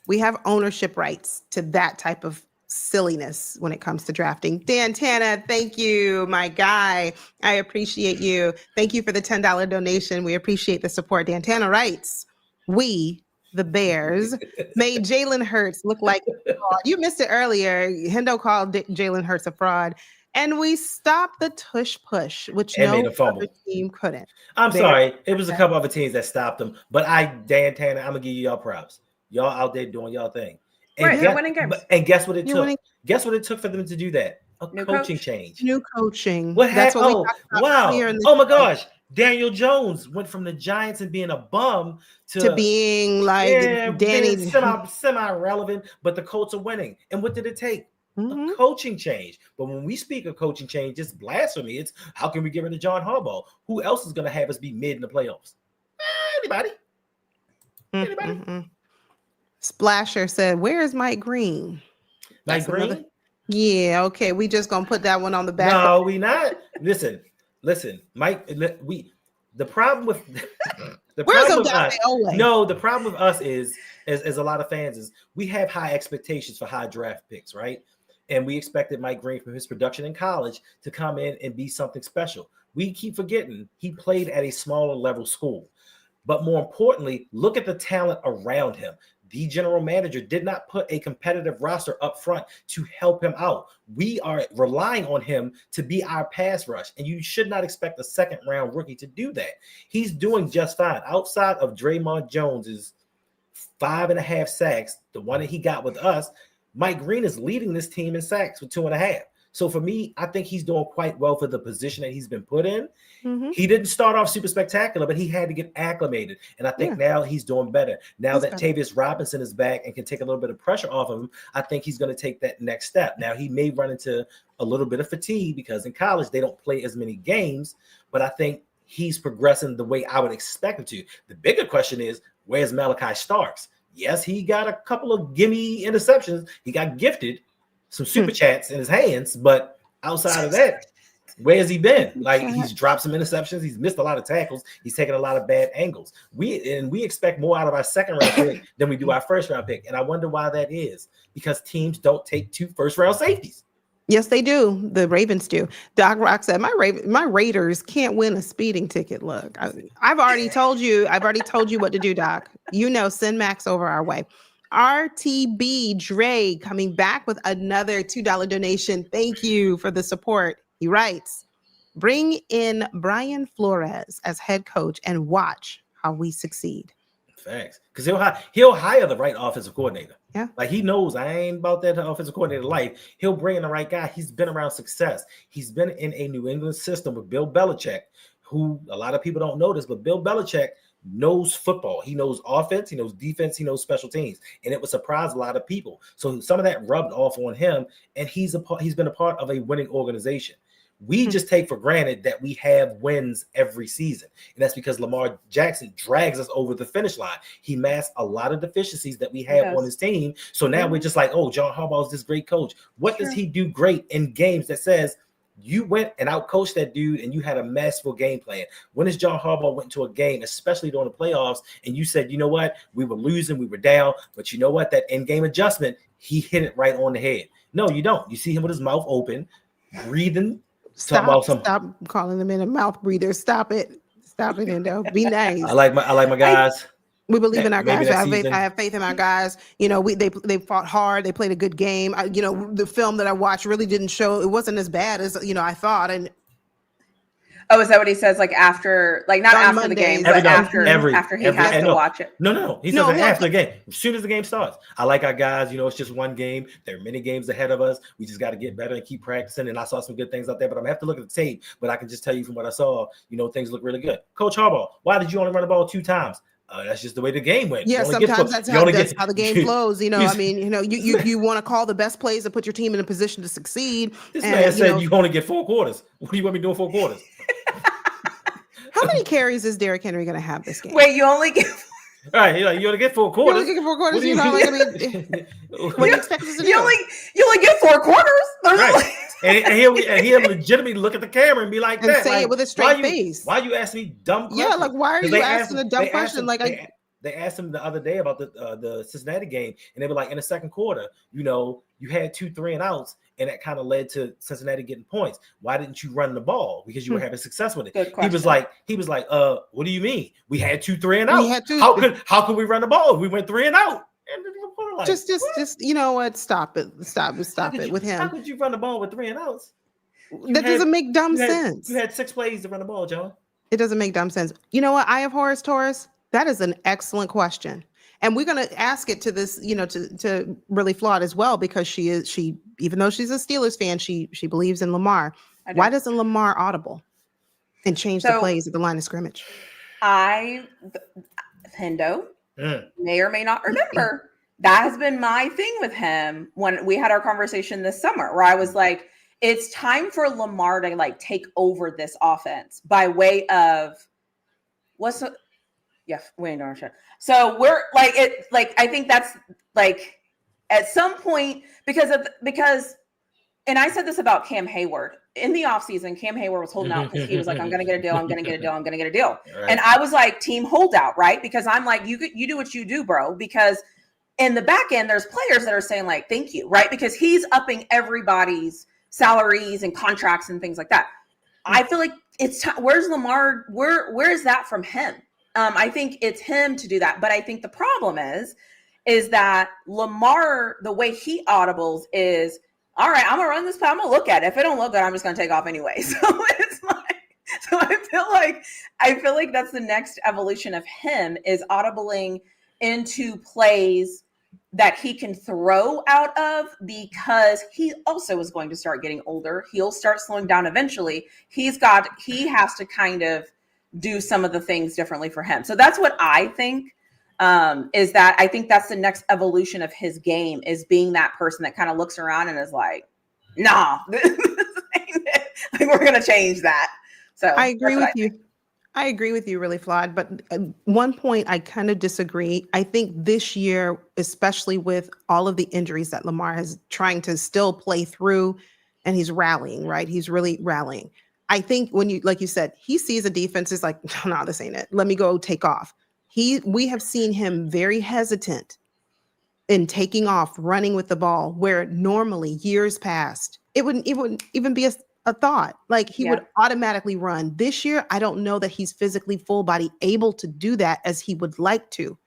We have ownership rights to that type of silliness when it comes to drafting. Dan Tana, thank you, my guy. I appreciate you. Thank you for the $10 donation. We appreciate the support. Dan Tana writes, "We, the Bears, made Jalen Hurts look like a fraud." You missed it earlier. Hendo called Jalen Hurts a fraud. And we stopped the tush push, which no other team couldn't. I'm sorry. It was a couple other teams that stopped them. But Dan Tanner, I'm going to give you y'all props. Y'all out there doing y'all thing. And winning games. And guess what it took? Guess what it took for them to do that? A coaching change. New coaching. That's what we talked about. Wow. Oh, my gosh. Daniel Jones went from the Giants and being a bum to being like Danny. Semi-relevant, but the Colts are winning. And what did it take? A coaching change. But when we speak of coaching change, it's blasphemy. It's how can we get rid of John Harbaugh? Who else is going to have us be mid in the playoffs? Anybody? Splasher said, "Where is Mike Green?" Mike Green? Yeah, okay. We just gonna put that one on the back. No, we not. Listen, Mike. The problem with the problem with us is, as a lot of fans, is we have high expectations for high draft picks, right? And we expected Mike Green from his production in college to come in and be something special. We keep forgetting he played at a smaller level school. But more importantly, look at the talent around him. The general manager did not put a competitive roster up front to help him out. We are relying on him to be our pass rush, and you should not expect a second-round rookie to do that. He's doing just fine. Outside of Draymond Jones's 5.5 sacks, the one that he got with us, Mike Green is leading this team in sacks with 2.5. So for me, I think he's doing quite well for the position that he's been put in. Mm-hmm. He didn't start off super spectacular, but he had to get acclimated. And I think now he's doing better. Now that Tavius Robinson is back and can take a little bit of pressure off of him, I think he's going to take that next step. Now, he may run into a little bit of fatigue because in college, they don't play as many games, but I think he's progressing the way I would expect him to. The bigger question is, where's Malachi Starks? Yes, he got a couple of gimme interceptions. He got gifted some super chats in his hands, but outside of that, where has he been? Like, he's dropped some interceptions. He's missed a lot of tackles. He's taken a lot of bad angles. We expect more out of our second round pick than we do our first round pick. And I wonder why that is, because teams don't take 2 first round safeties. Yes, they do. The Ravens do. Doc Rock said, my Raiders can't win a speeding ticket. Look, I've already told you what to do, Doc. Send Max over our way. RTB Dre coming back with another $2 donation. Thank you for the support. He writes, bring in Brian Flores as head coach and watch how we succeed. Thanks. Because he'll hire the right offensive coordinator. Yeah. Like, he knows I ain't about that offensive coordinator life. He'll bring in the right guy. He's been around success. He's been in a New England system with Bill Belichick, who a lot of people don't know this, but Bill Belichick knows football. He knows offense, he knows defense, he knows special teams, and it would surprise a lot of people. So some of that rubbed off on him, and he's been a part of a winning organization. We just take for granted that we have wins every season, and that's because Lamar Jackson drags us over the finish line. He masks a lot of deficiencies that we have on his team. So now we're just like, oh, John Harbaugh is this great coach. What does he do great in games that says you went and outcoached that dude and you had a masterful game plan? When has John Harbaugh went to a game, especially during the playoffs, and you said, you know what, we were losing, we were down, but you know what, that in-game adjustment, he hit it right on the head? No, you don't. You see him with his mouth open, breathing. Stop calling them in a mouth breather. Stop it, Endo. Be nice. I like my guys. We believe in our guys. I have faith in our guys. They fought hard. They played a good game. The film that I watched really didn't show. It wasn't as bad as I thought. And is that what he says? Like after, like not after Mondays, the game, but after he has to watch it. No. He says after the game, as soon as the game starts. I like our guys. It's just one game. There are many games ahead of us. We just got to get better and keep practicing. And I saw some good things out there, but I'm gonna have to look at the tape. But I can just tell you from what I saw, things look really good. Coach Harbaugh, why did you only run the ball 2 times? That's just the way the game went. Yeah, sometimes that's how the game flows. You want to call the best plays to put your team in a position to succeed. This man said you only get 4 quarters. What do you want me doing 4 quarters? How many carries is Derrick Henry going to have this game? Wait, you only get... All right, you only get 4 quarters. You only get 4 quarters. What do you expect us to do? You only get 4 quarters. Right. and he'll legitimately look at the camera and be like, and say it with a straight face. Why you ask me dumb questions? Yeah, like, why are you asking a dumb question? They asked him the other day about the Cincinnati game, and they were like, in the second quarter, you had 2 3 and outs, and that kind of led to Cincinnati getting points. Why didn't you run the ball? Because you were having success with it. He was like, what do you mean? We had 2 3 and out. How could we run the ball if we went 3 and out? Like, just you know what? Stop it with him. How could you run the ball with 3 and outs? That doesn't make dumb sense. You had 6 plays to run the ball, John. It doesn't make dumb sense. You know what? I have Horace Taurus. That is an excellent question. And we're going to ask it to this, to really Flawed as well, because she even though she's a Steelers fan, she believes in Lamar. Why doesn't Lamar audible and change the plays at the line of scrimmage? Hendo may or may not remember. That has been my thing with him when we had our conversation this summer, where I was like, it's time for Lamar to take over this offense by way of so we're I think that's at some point because and I said this about Cam Hayward in the offseason. Cam Hayward was holding out because he was like, I'm gonna get a deal. Right. And I was like, team holdout, right? Because I'm like, you do what you do, bro. Because in the back end, there's players that are saying thank you, right? Because he's upping everybody's salaries and contracts and things like that. I feel like it's where's Lamar? Where is that from him? I think it's him to do that. But I think the problem is that Lamar, the way he audibles is, all right, I'm going to run this play. I'm going to look at it. If it don't look good, I'm just going to take off anyway. So I feel like that's the next evolution of him is audibling into plays that he can throw out of, because he also is going to start getting older. He'll start slowing down eventually. He has to kind of do some of the things differently for him. So that's what I think, is that I think that's the next evolution of his game, is being that person that kind of looks around and is like, nah, we're going to change that. So I agree with you. I agree with you, really, Flawed. But one point I kind of disagree. I think this year, especially with all of the injuries that Lamar has trying to still play through, and he's rallying, right? He's really rallying. I think when you, like you said, he sees a defense, is like, no, this ain't it. Let me go take off. We have seen him very hesitant in taking off, running with the ball, where normally years past, it wouldn't even be a thought. Like he would automatically run. This year, I don't know that he's physically full body able to do that as he would like to.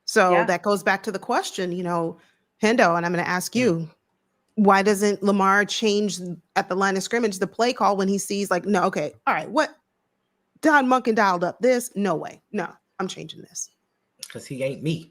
So that goes back to the question, Hendo, and I'm going to ask you, why doesn't Lamar change at the line of scrimmage the play call when he sees like, no, okay, all right, what? Don Munkin dialed up this? No way. No, I'm changing this. Because he ain't me.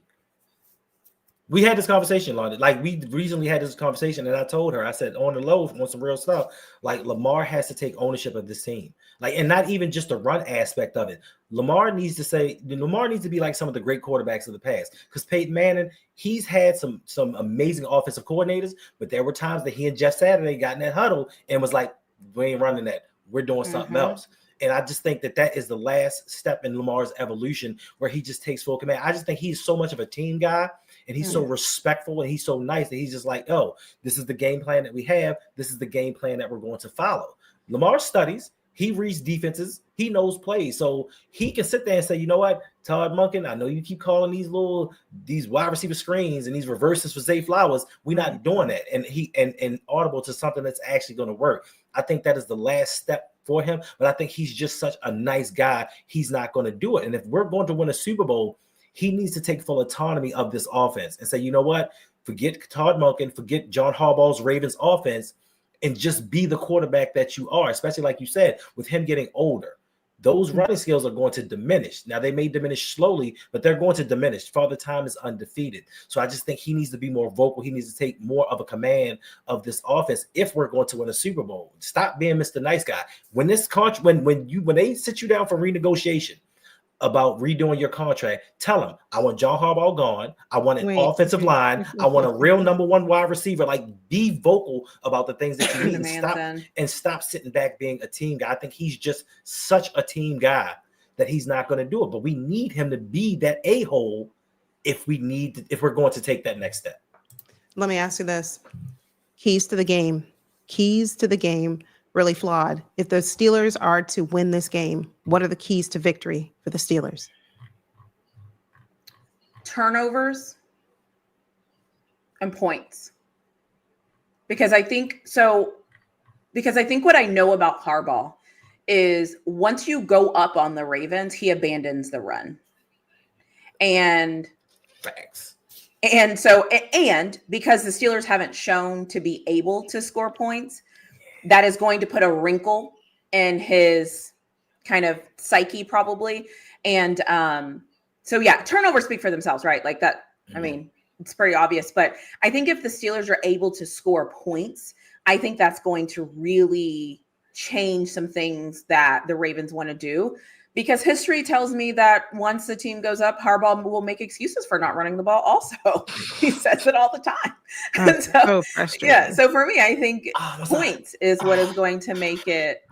We had this conversation, Lonnie. Like, we recently had this conversation, and I told her, I said, on the low, on some real stuff, like, Lamar has to take ownership of this team. Like, and not even just the run aspect of it. Lamar needs to be like some of the great quarterbacks of the past. Because Peyton Manning, he's had some amazing offensive coordinators, but there were times that he and Jeff Saturday got in that huddle and was like, we ain't running that. We're doing something else. And I just think that is the last step in Lamar's evolution, where he just takes full command. I just think he's so much of a team guy, and he's so respectful, and he's so nice that he's just like, oh, this is the game plan that we have. This is the game plan that we're going to follow. Lamar studies. He reads defenses. He knows plays. So he can sit there and say, you know what, Todd Monken, I know you keep calling these wide receiver screens and these reverses for Zay Flowers. We're not doing that. And and audible to something that's actually going to work. I think that is the last step for him. But I think he's just such a nice guy. He's not going to do it. And if we're going to win a Super Bowl, he needs to take full autonomy of this offense and say, you know what, forget Todd Monken, forget John Harbaugh's Ravens offense, and just be the quarterback that you are, especially like you said, with him getting older. Those running skills are going to diminish. Now, they may diminish slowly, but they're going to diminish. Father Time is undefeated. So I just think he needs to be more vocal. He needs to take more of a command of this offense if we're going to win a Super Bowl. Stop being Mr. Nice Guy. When this contract, when they sit you down for renegotiation about redoing your contract, tell them, I want John Harbaugh gone. I want an offensive line. I want a real number one wide receiver. Like, be vocal about the things that you need, and stop sitting back being a team guy. I think he's just such a team guy that he's not going to do it. But we need him to be that a-hole if we're going to take that next step. Let me ask you this. Keys to the game. Really Flawed. If the Steelers are to win this game, what are the keys to victory for the Steelers? Turnovers and points. Because I think what I know about Harbaugh is once you go up on the Ravens, he abandons the run. And facts. And because the Steelers haven't shown to be able to score points, that is going to put a wrinkle in his kind of psyche, probably. And turnovers speak for themselves, right? Like that. I mean, it's pretty obvious. But I think if the Steelers are able to score points, I think that's going to really change some things that the Ravens want to do. Because history tells me that once the team goes up, Harbaugh will make excuses for not running the ball also. He says it all the time. So frustrating. So for me, I think points is what is going to make it,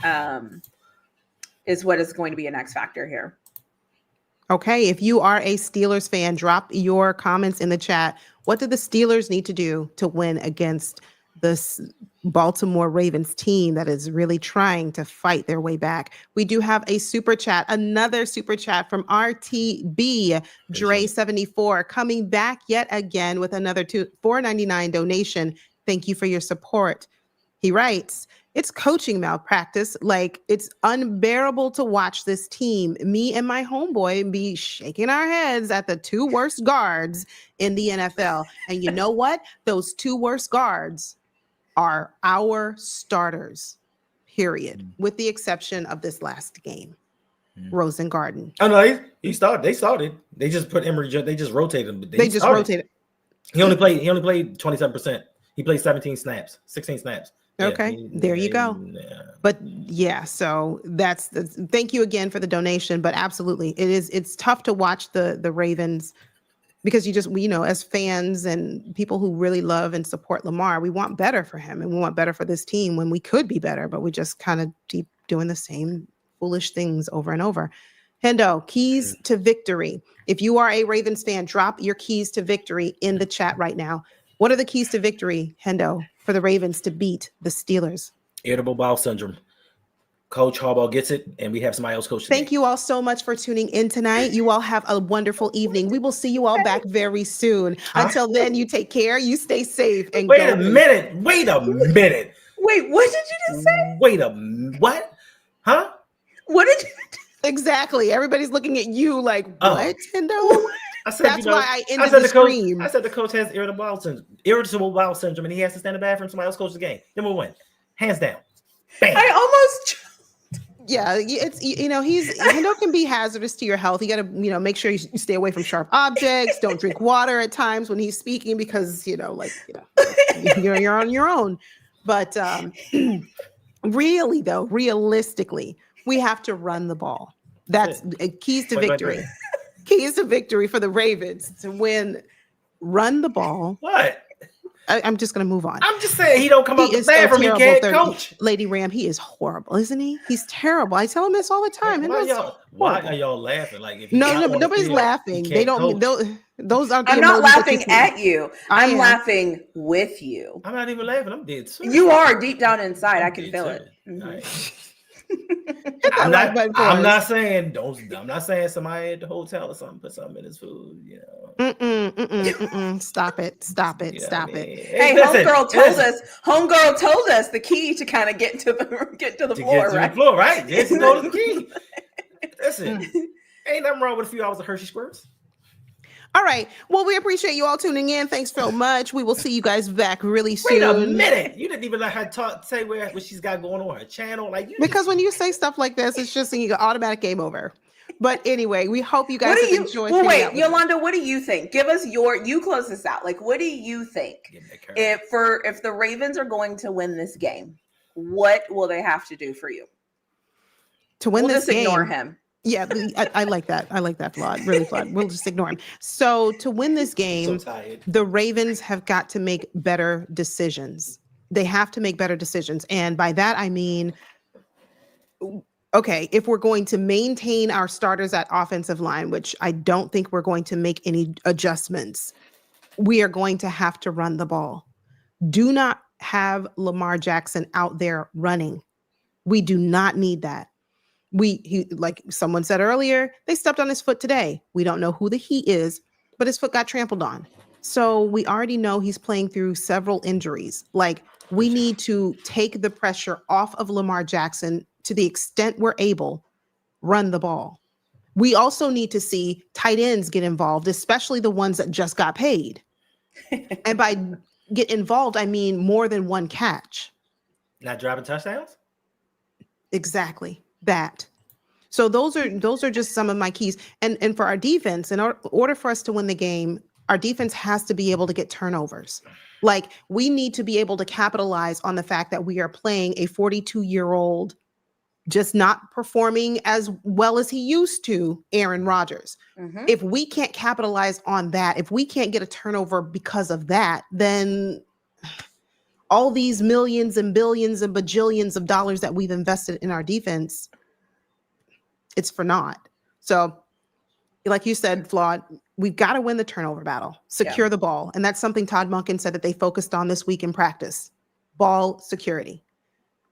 is what is going to be an X factor here. Okay, if you are a Steelers fan, drop your comments in the chat. What do the Steelers need to do to win against this Baltimore Ravens team that is really trying to fight their way back? We do have a super chat, another super chat from RTB Dre74, coming back yet again with another $4.99 donation. Thank you for your support. He writes, it's coaching malpractice. Like, it's unbearable to watch this team, me and my homeboy, be shaking our heads at the two worst guards in the NFL. And you know what? Those two worst guards are our starters, period, with the exception of this last game, Rosengarten. Oh, no, he started. They started. They just put Emory, they just rotated him. They just rotated. He only played 27%. He played 16 snaps. Okay, there you go. Yeah. But yeah, so thank you again for the donation. But absolutely, it's tough to watch the Ravens because as fans and people who really love and support Lamar, we want better for him and we want better for this team when we could be better, but we just kind of keep doing the same foolish things over and over. Hendo, keys to victory. If you are a Ravens fan, drop your keys to victory in the chat right now. What are the keys to victory, Hendo, for the Ravens to beat the Steelers? Irritable bowel syndrome. Coach Harbaugh gets it, and we have somebody else coach today. Thank you all so much for tuning in tonight. You all have a wonderful evening. We will see you all back very soon. Until then, you take care, you stay safe, and Wait a minute. Wait, what did you just say? What? Huh? What did you Exactly. Everybody's looking at you like, what, Hendo? That's why I ended the scream. I said the coach has irritable bowel syndrome, and he has to stand in the bathroom. Somebody else coaches the game. Then we'll win. Hands down. Bam. I almost... Yeah, it's Hendo can be hazardous to your health. You got to make sure you stay away from sharp objects. Don't drink water at times when he's speaking because you're on your own. But really though, realistically, we have to run the ball. That's keys to victory. Keys to victory for the Ravens to win. Run the ball. What? I'm just going to move on. I'm just saying he don't come out the bathroom. He can't coach. Lady Ram, he is horrible, isn't he? He's terrible. I tell him this all the time. Why are y'all laughing? Like if no, nobody's laughing. They don't. Those are. I'm not laughing at you. I'm laughing with you. I'm not even laughing. I'm dead serious. You are deep down inside. I can feel it. I'm not saying somebody at the hotel or something put something in his food, Stop it. Hey, homegirl told us the key to kind of get to the floor, right? The floor, right? Yes, go to the key. Listen, ain't nothing wrong with a few hours of Hershey squirts. All right. Well, we appreciate you all tuning in. Thanks so much. We will see you guys back really soon. Wait a minute. You didn't even let her say what she's got going on her channel. Because when you say stuff like this, it's just an automatic game over. But anyway, we hope you guys have enjoyed. Well, wait, Yolanda, what do you think? Give us you close this out. Like, what do you think if the Ravens are going to win this game? What will they have to do for you to win this game? Ignore him. Yeah, I like that. I like that, Flawed. Really, Flawed. We'll just ignore him. So to win this game, the Ravens have got to make better decisions. They have to make better decisions. And by that, I mean, okay, if we're going to maintain our starters at offensive line, which I don't think we're going to make any adjustments, we are going to have to run the ball. Do not have Lamar Jackson out there running. We do not need that. He, like someone said earlier, they stepped on his foot today. We don't know who the he is, but his foot got trampled on. So we already know he's playing through several injuries. Like, we need to take the pressure off of Lamar Jackson to the extent we're able, run the ball. We also need to see tight ends get involved, especially the ones that just got paid. And by get involved, I mean more than one catch. Not driving touchdowns? Exactly. That. So those are just some of my keys. And for our defense, in order for us to win the game, our defense has to be able to get turnovers. Like, we need to be able to capitalize on the fact that we are playing a 42-year-old just not performing as well as he used to, Aaron Rodgers. Mm-hmm. If we can't capitalize on that, if we can't get a turnover because of that, then all these millions and billions and bajillions of dollars that we've invested in our defense, it's for naught. So, like you said, Flawed, we've got to win the turnover battle, secure the ball. And that's something Todd Monken said that they focused on this week in practice. Ball security.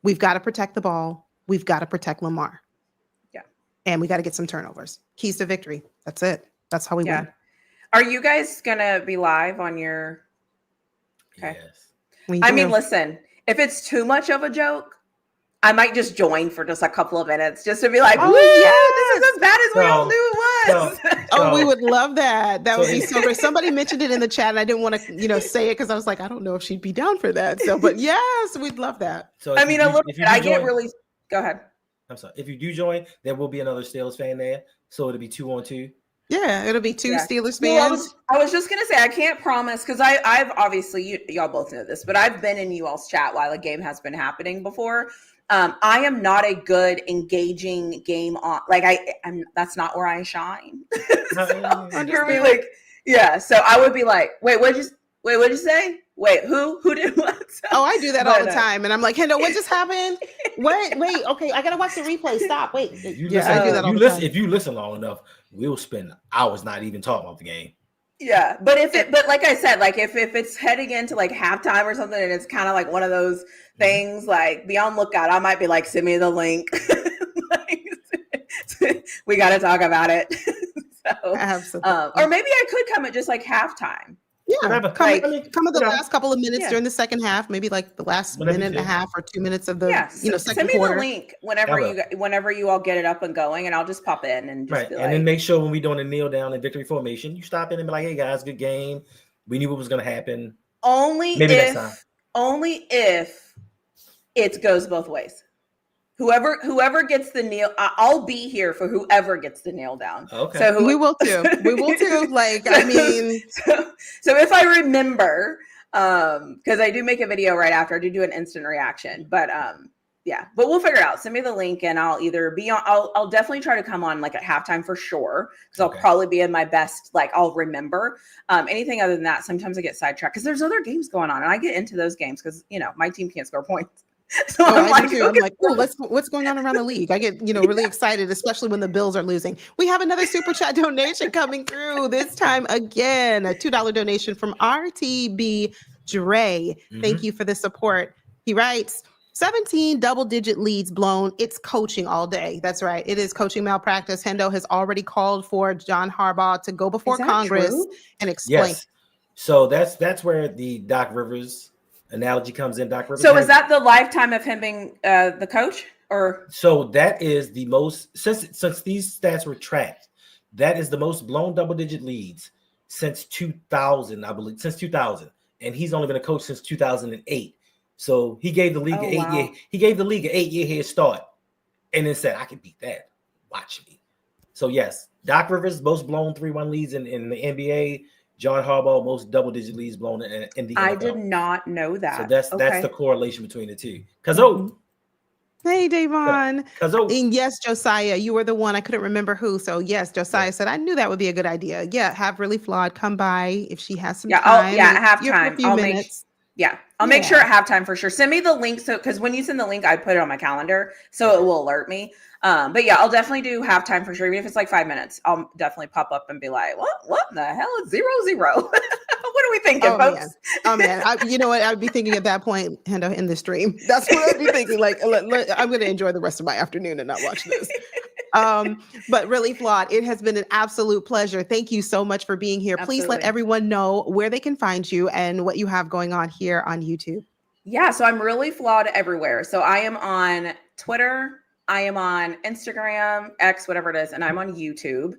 We've got to protect the ball. We've got to protect Lamar. Yeah. And we got to get some turnovers. Keys to victory. That's it. That's how we win. Are you guys going to be live on your... Okay. Yes. I mean, listen, if it's too much of a joke, I might just join for just a couple of minutes just to be like, this is as bad as we all knew it was. We would love that. That would be so great. Somebody mentioned it in the chat and I didn't want to, say it because I was like, I don't know if she'd be down for that. So, but yes, we'd love that. So I mean, a little bit. I get really, go ahead. I'm sorry. If you do join, there will be another Steelers fan there. So it'll be 2-on-2. Yeah, it'll be two Steelers fans. Well, I was just gonna say I can't promise because I've obviously y'all both know this, but I've been in you all's chat while a game has been happening before. I am not a good engaging game on I'm that's not where I shine. So, you're like, yeah. So I would be like, what'd you say? Wait, who did what? So, oh, I do that all the time, and I'm like, Hendo, what just happened? Wait, okay, I gotta watch the replay. Stop, wait. I do that all the time. If you listen long enough, we'll spend hours not even talking about the game. Yeah, but but like I said, like if it's heading into like halftime or something, and it's kind of like one of those things, like be on lookout. I might be like, send me the link. We got to talk about it. So, absolutely. Or maybe I could come at just like halftime. Yeah, come at the last couple of minutes during the second half, maybe like the last minute and a half or 2 minutes of the second send me quarter. the link whenever you all get it up and going, and I'll just pop in and just be like, and then make sure when we're doing a kneel down in victory formation, you stop in and be like, hey guys, good game. We knew what was going to happen. Only if it goes both ways. Whoever gets the kneel, I'll be here for whoever gets the nail down. Okay. So we will too. Like, I mean, so if I remember, because I do make a video right after, I do an instant reaction, but but we'll figure it out. Send me the link, and I'll either be on. I'll definitely try to come on like at halftime for sure, because I'll probably be in my best. Like I'll remember. Anything other than that, sometimes I get sidetracked because there's other games going on, and I get into those games because my team can't score points. So I'm like, what's going on around the league? I get, really excited, especially when the Bills are losing. We have another super chat donation coming through this time again, a $2 donation from RTB Dre. Thank you for the support. He writes, 17 double-digit leads blown. It's coaching all day. That's right. It is coaching malpractice. Hendo has already called for John Harbaugh to go before Congress and explain. Yes. So that's where the Doc Rivers analogy comes in. Doc Rivers. So is that the lifetime of him being the coach, or? So that is the most since these stats were tracked. That is the most blown double-digit leads since 2000, I believe, since 2000, and he's only been a coach since 2008. So he gave the league He gave the league an 8-year head start, and then said, "I can beat that. Watch me." So yes, Doc Rivers most blown 3-1 leads in the NBA. John Harbaugh, most double-digit leads blown in the NFL. I did not know that. So that's the correlation between the two. Hey, Davon. And yes, Josiah, you were the one. I couldn't remember who. So yes, Josiah said, I knew that would be a good idea. Yeah, have Really Flawed come by if she has some time. I'll make sure at halftime for sure. Send me the link. So, because when you send the link, I put it on my calendar, so it will alert me. But yeah, I'll definitely do halftime for sure. Even if it's like 5 minutes, I'll definitely pop up and be like, what the hell is 0-0? What are we thinking, folks? Man. You know what? I'd be thinking at that point, Hendo, in the stream. That's what I'd be thinking. Like, I'm going to enjoy the rest of my afternoon and not watch this. But Really Flawed, it has been an absolute pleasure. Thank you so much for being here. Absolutely. Please let everyone know where they can find you and what you have going on here on YouTube. Yeah, so I'm Really Flawed everywhere. So I am on Twitter, I am on Instagram, X, whatever it is, and I'm on YouTube.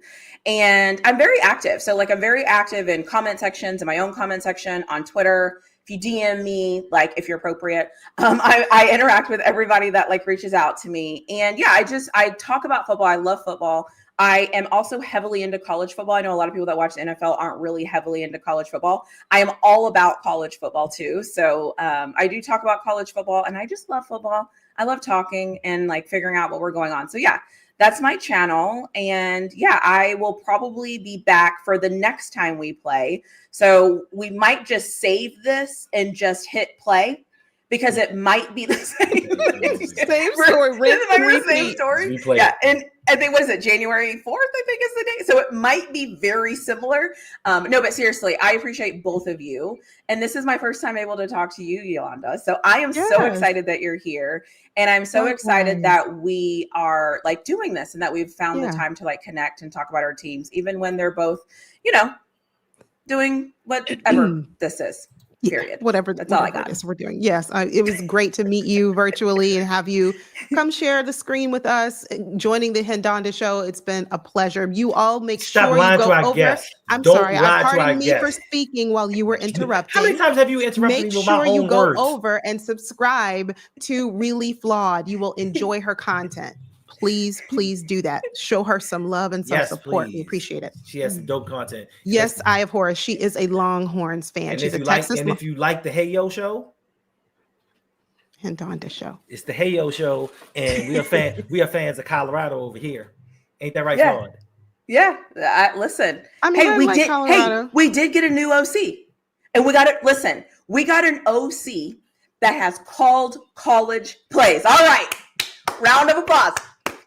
And I'm very active. So like I'm very active in comment sections, in my own comment section, on Twitter. If you DM me, like if you're appropriate, I interact with everybody that like reaches out to me. And yeah, I talk about football. I love football. I am also heavily into college football. I know a lot of people that watch the NFL aren't really heavily into college football. I am all about college football too. So I do talk about college football, and I just love football. I love talking and like figuring out what we're going on. So yeah, that's my channel. And yeah, I will probably be back for the next time we play. So we might just save this and just hit play, because it might be the same same story. Yeah, and I think, what is it, January 4th, I think is the date. So it might be very similar. No, but seriously, I appreciate both of you. And this is my first time able to talk to you, Yolanda. So I am so excited that you're here. And I'm so excited that we are like doing this, and that we've found the time to like connect and talk about our teams, even when they're both, doing whatever this is. Period. That's all I got. We're doing. Yes, it was great to meet you virtually and have you come share the screen with us, joining the Hendonda show. It's been a pleasure. You all make sure you go over. I'm sorry. Pardon me for speaking while you were interrupting. How many times have you interrupted me with my own words? Make sure you go over and subscribe to Really Flawed. You will enjoy her content. please do that. Show her some love and some support. Please. We appreciate it. She has some dope content. Yes, Eye of Horus. She is a Longhorns fan. And She's if a you Texas. if you like the Hey Yo show, and Donda show. It's the Hey Yo show, and we are fans of Colorado over here. Ain't that right, Yeah. Flawed? Yeah. Listen. I mean, we did get a new OC. And we got it. Listen, we got an OC that has called college plays. All right. Round of applause.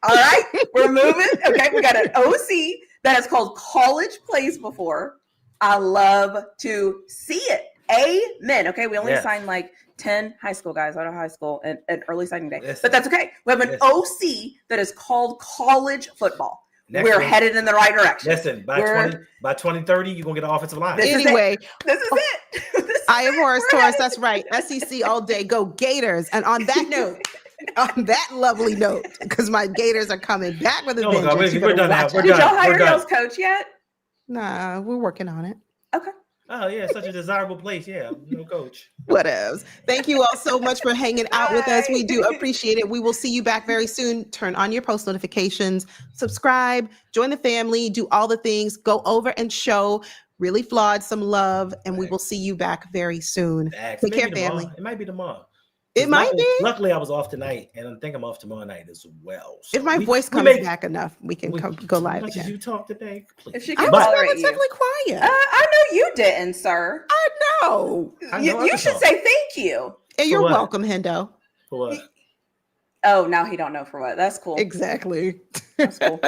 All right. We're moving. Okay. We got an OC that has called college plays before. I love to see it. Amen. Okay. We only signed like 10 high school guys out of high school and early signing day. But that's okay. We have an OC that is called college football. We're headed in the right direction. Listen, by 2030, you're going to get an offensive line. Anyway. This is it. Eye of Horus, Taurus, that's right. SEC all day. Go Gators. And on that note, on that lovely note, because my Gators are coming back with a vengeance. We're done now. Did y'all hire y'all's coach yet? Nah, we're working on it. Okay. Oh, yeah, such a desirable place. Yeah, no coach. Whatevs. Thank you all so much for hanging out with us. We do appreciate it. We will see you back very soon. Turn on your post notifications, subscribe, join the family, do all the things. Go over and show Really Flawed some love, and we will see you back very soon. Take care, family. It might be tomorrow. It might be. Luckily, I was off tonight, and I think I'm off tomorrow night as well. So if my voice comes back enough, we can go live again. You talk today, please. If she I can was relatively quiet. I know you didn't, sir. I know. You should say thank you. And you're welcome, Hendo. For what? Oh, now he don't know for what. That's cool. Exactly. That's cool.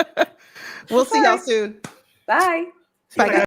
We'll see y'all soon. Bye. Bye, guys.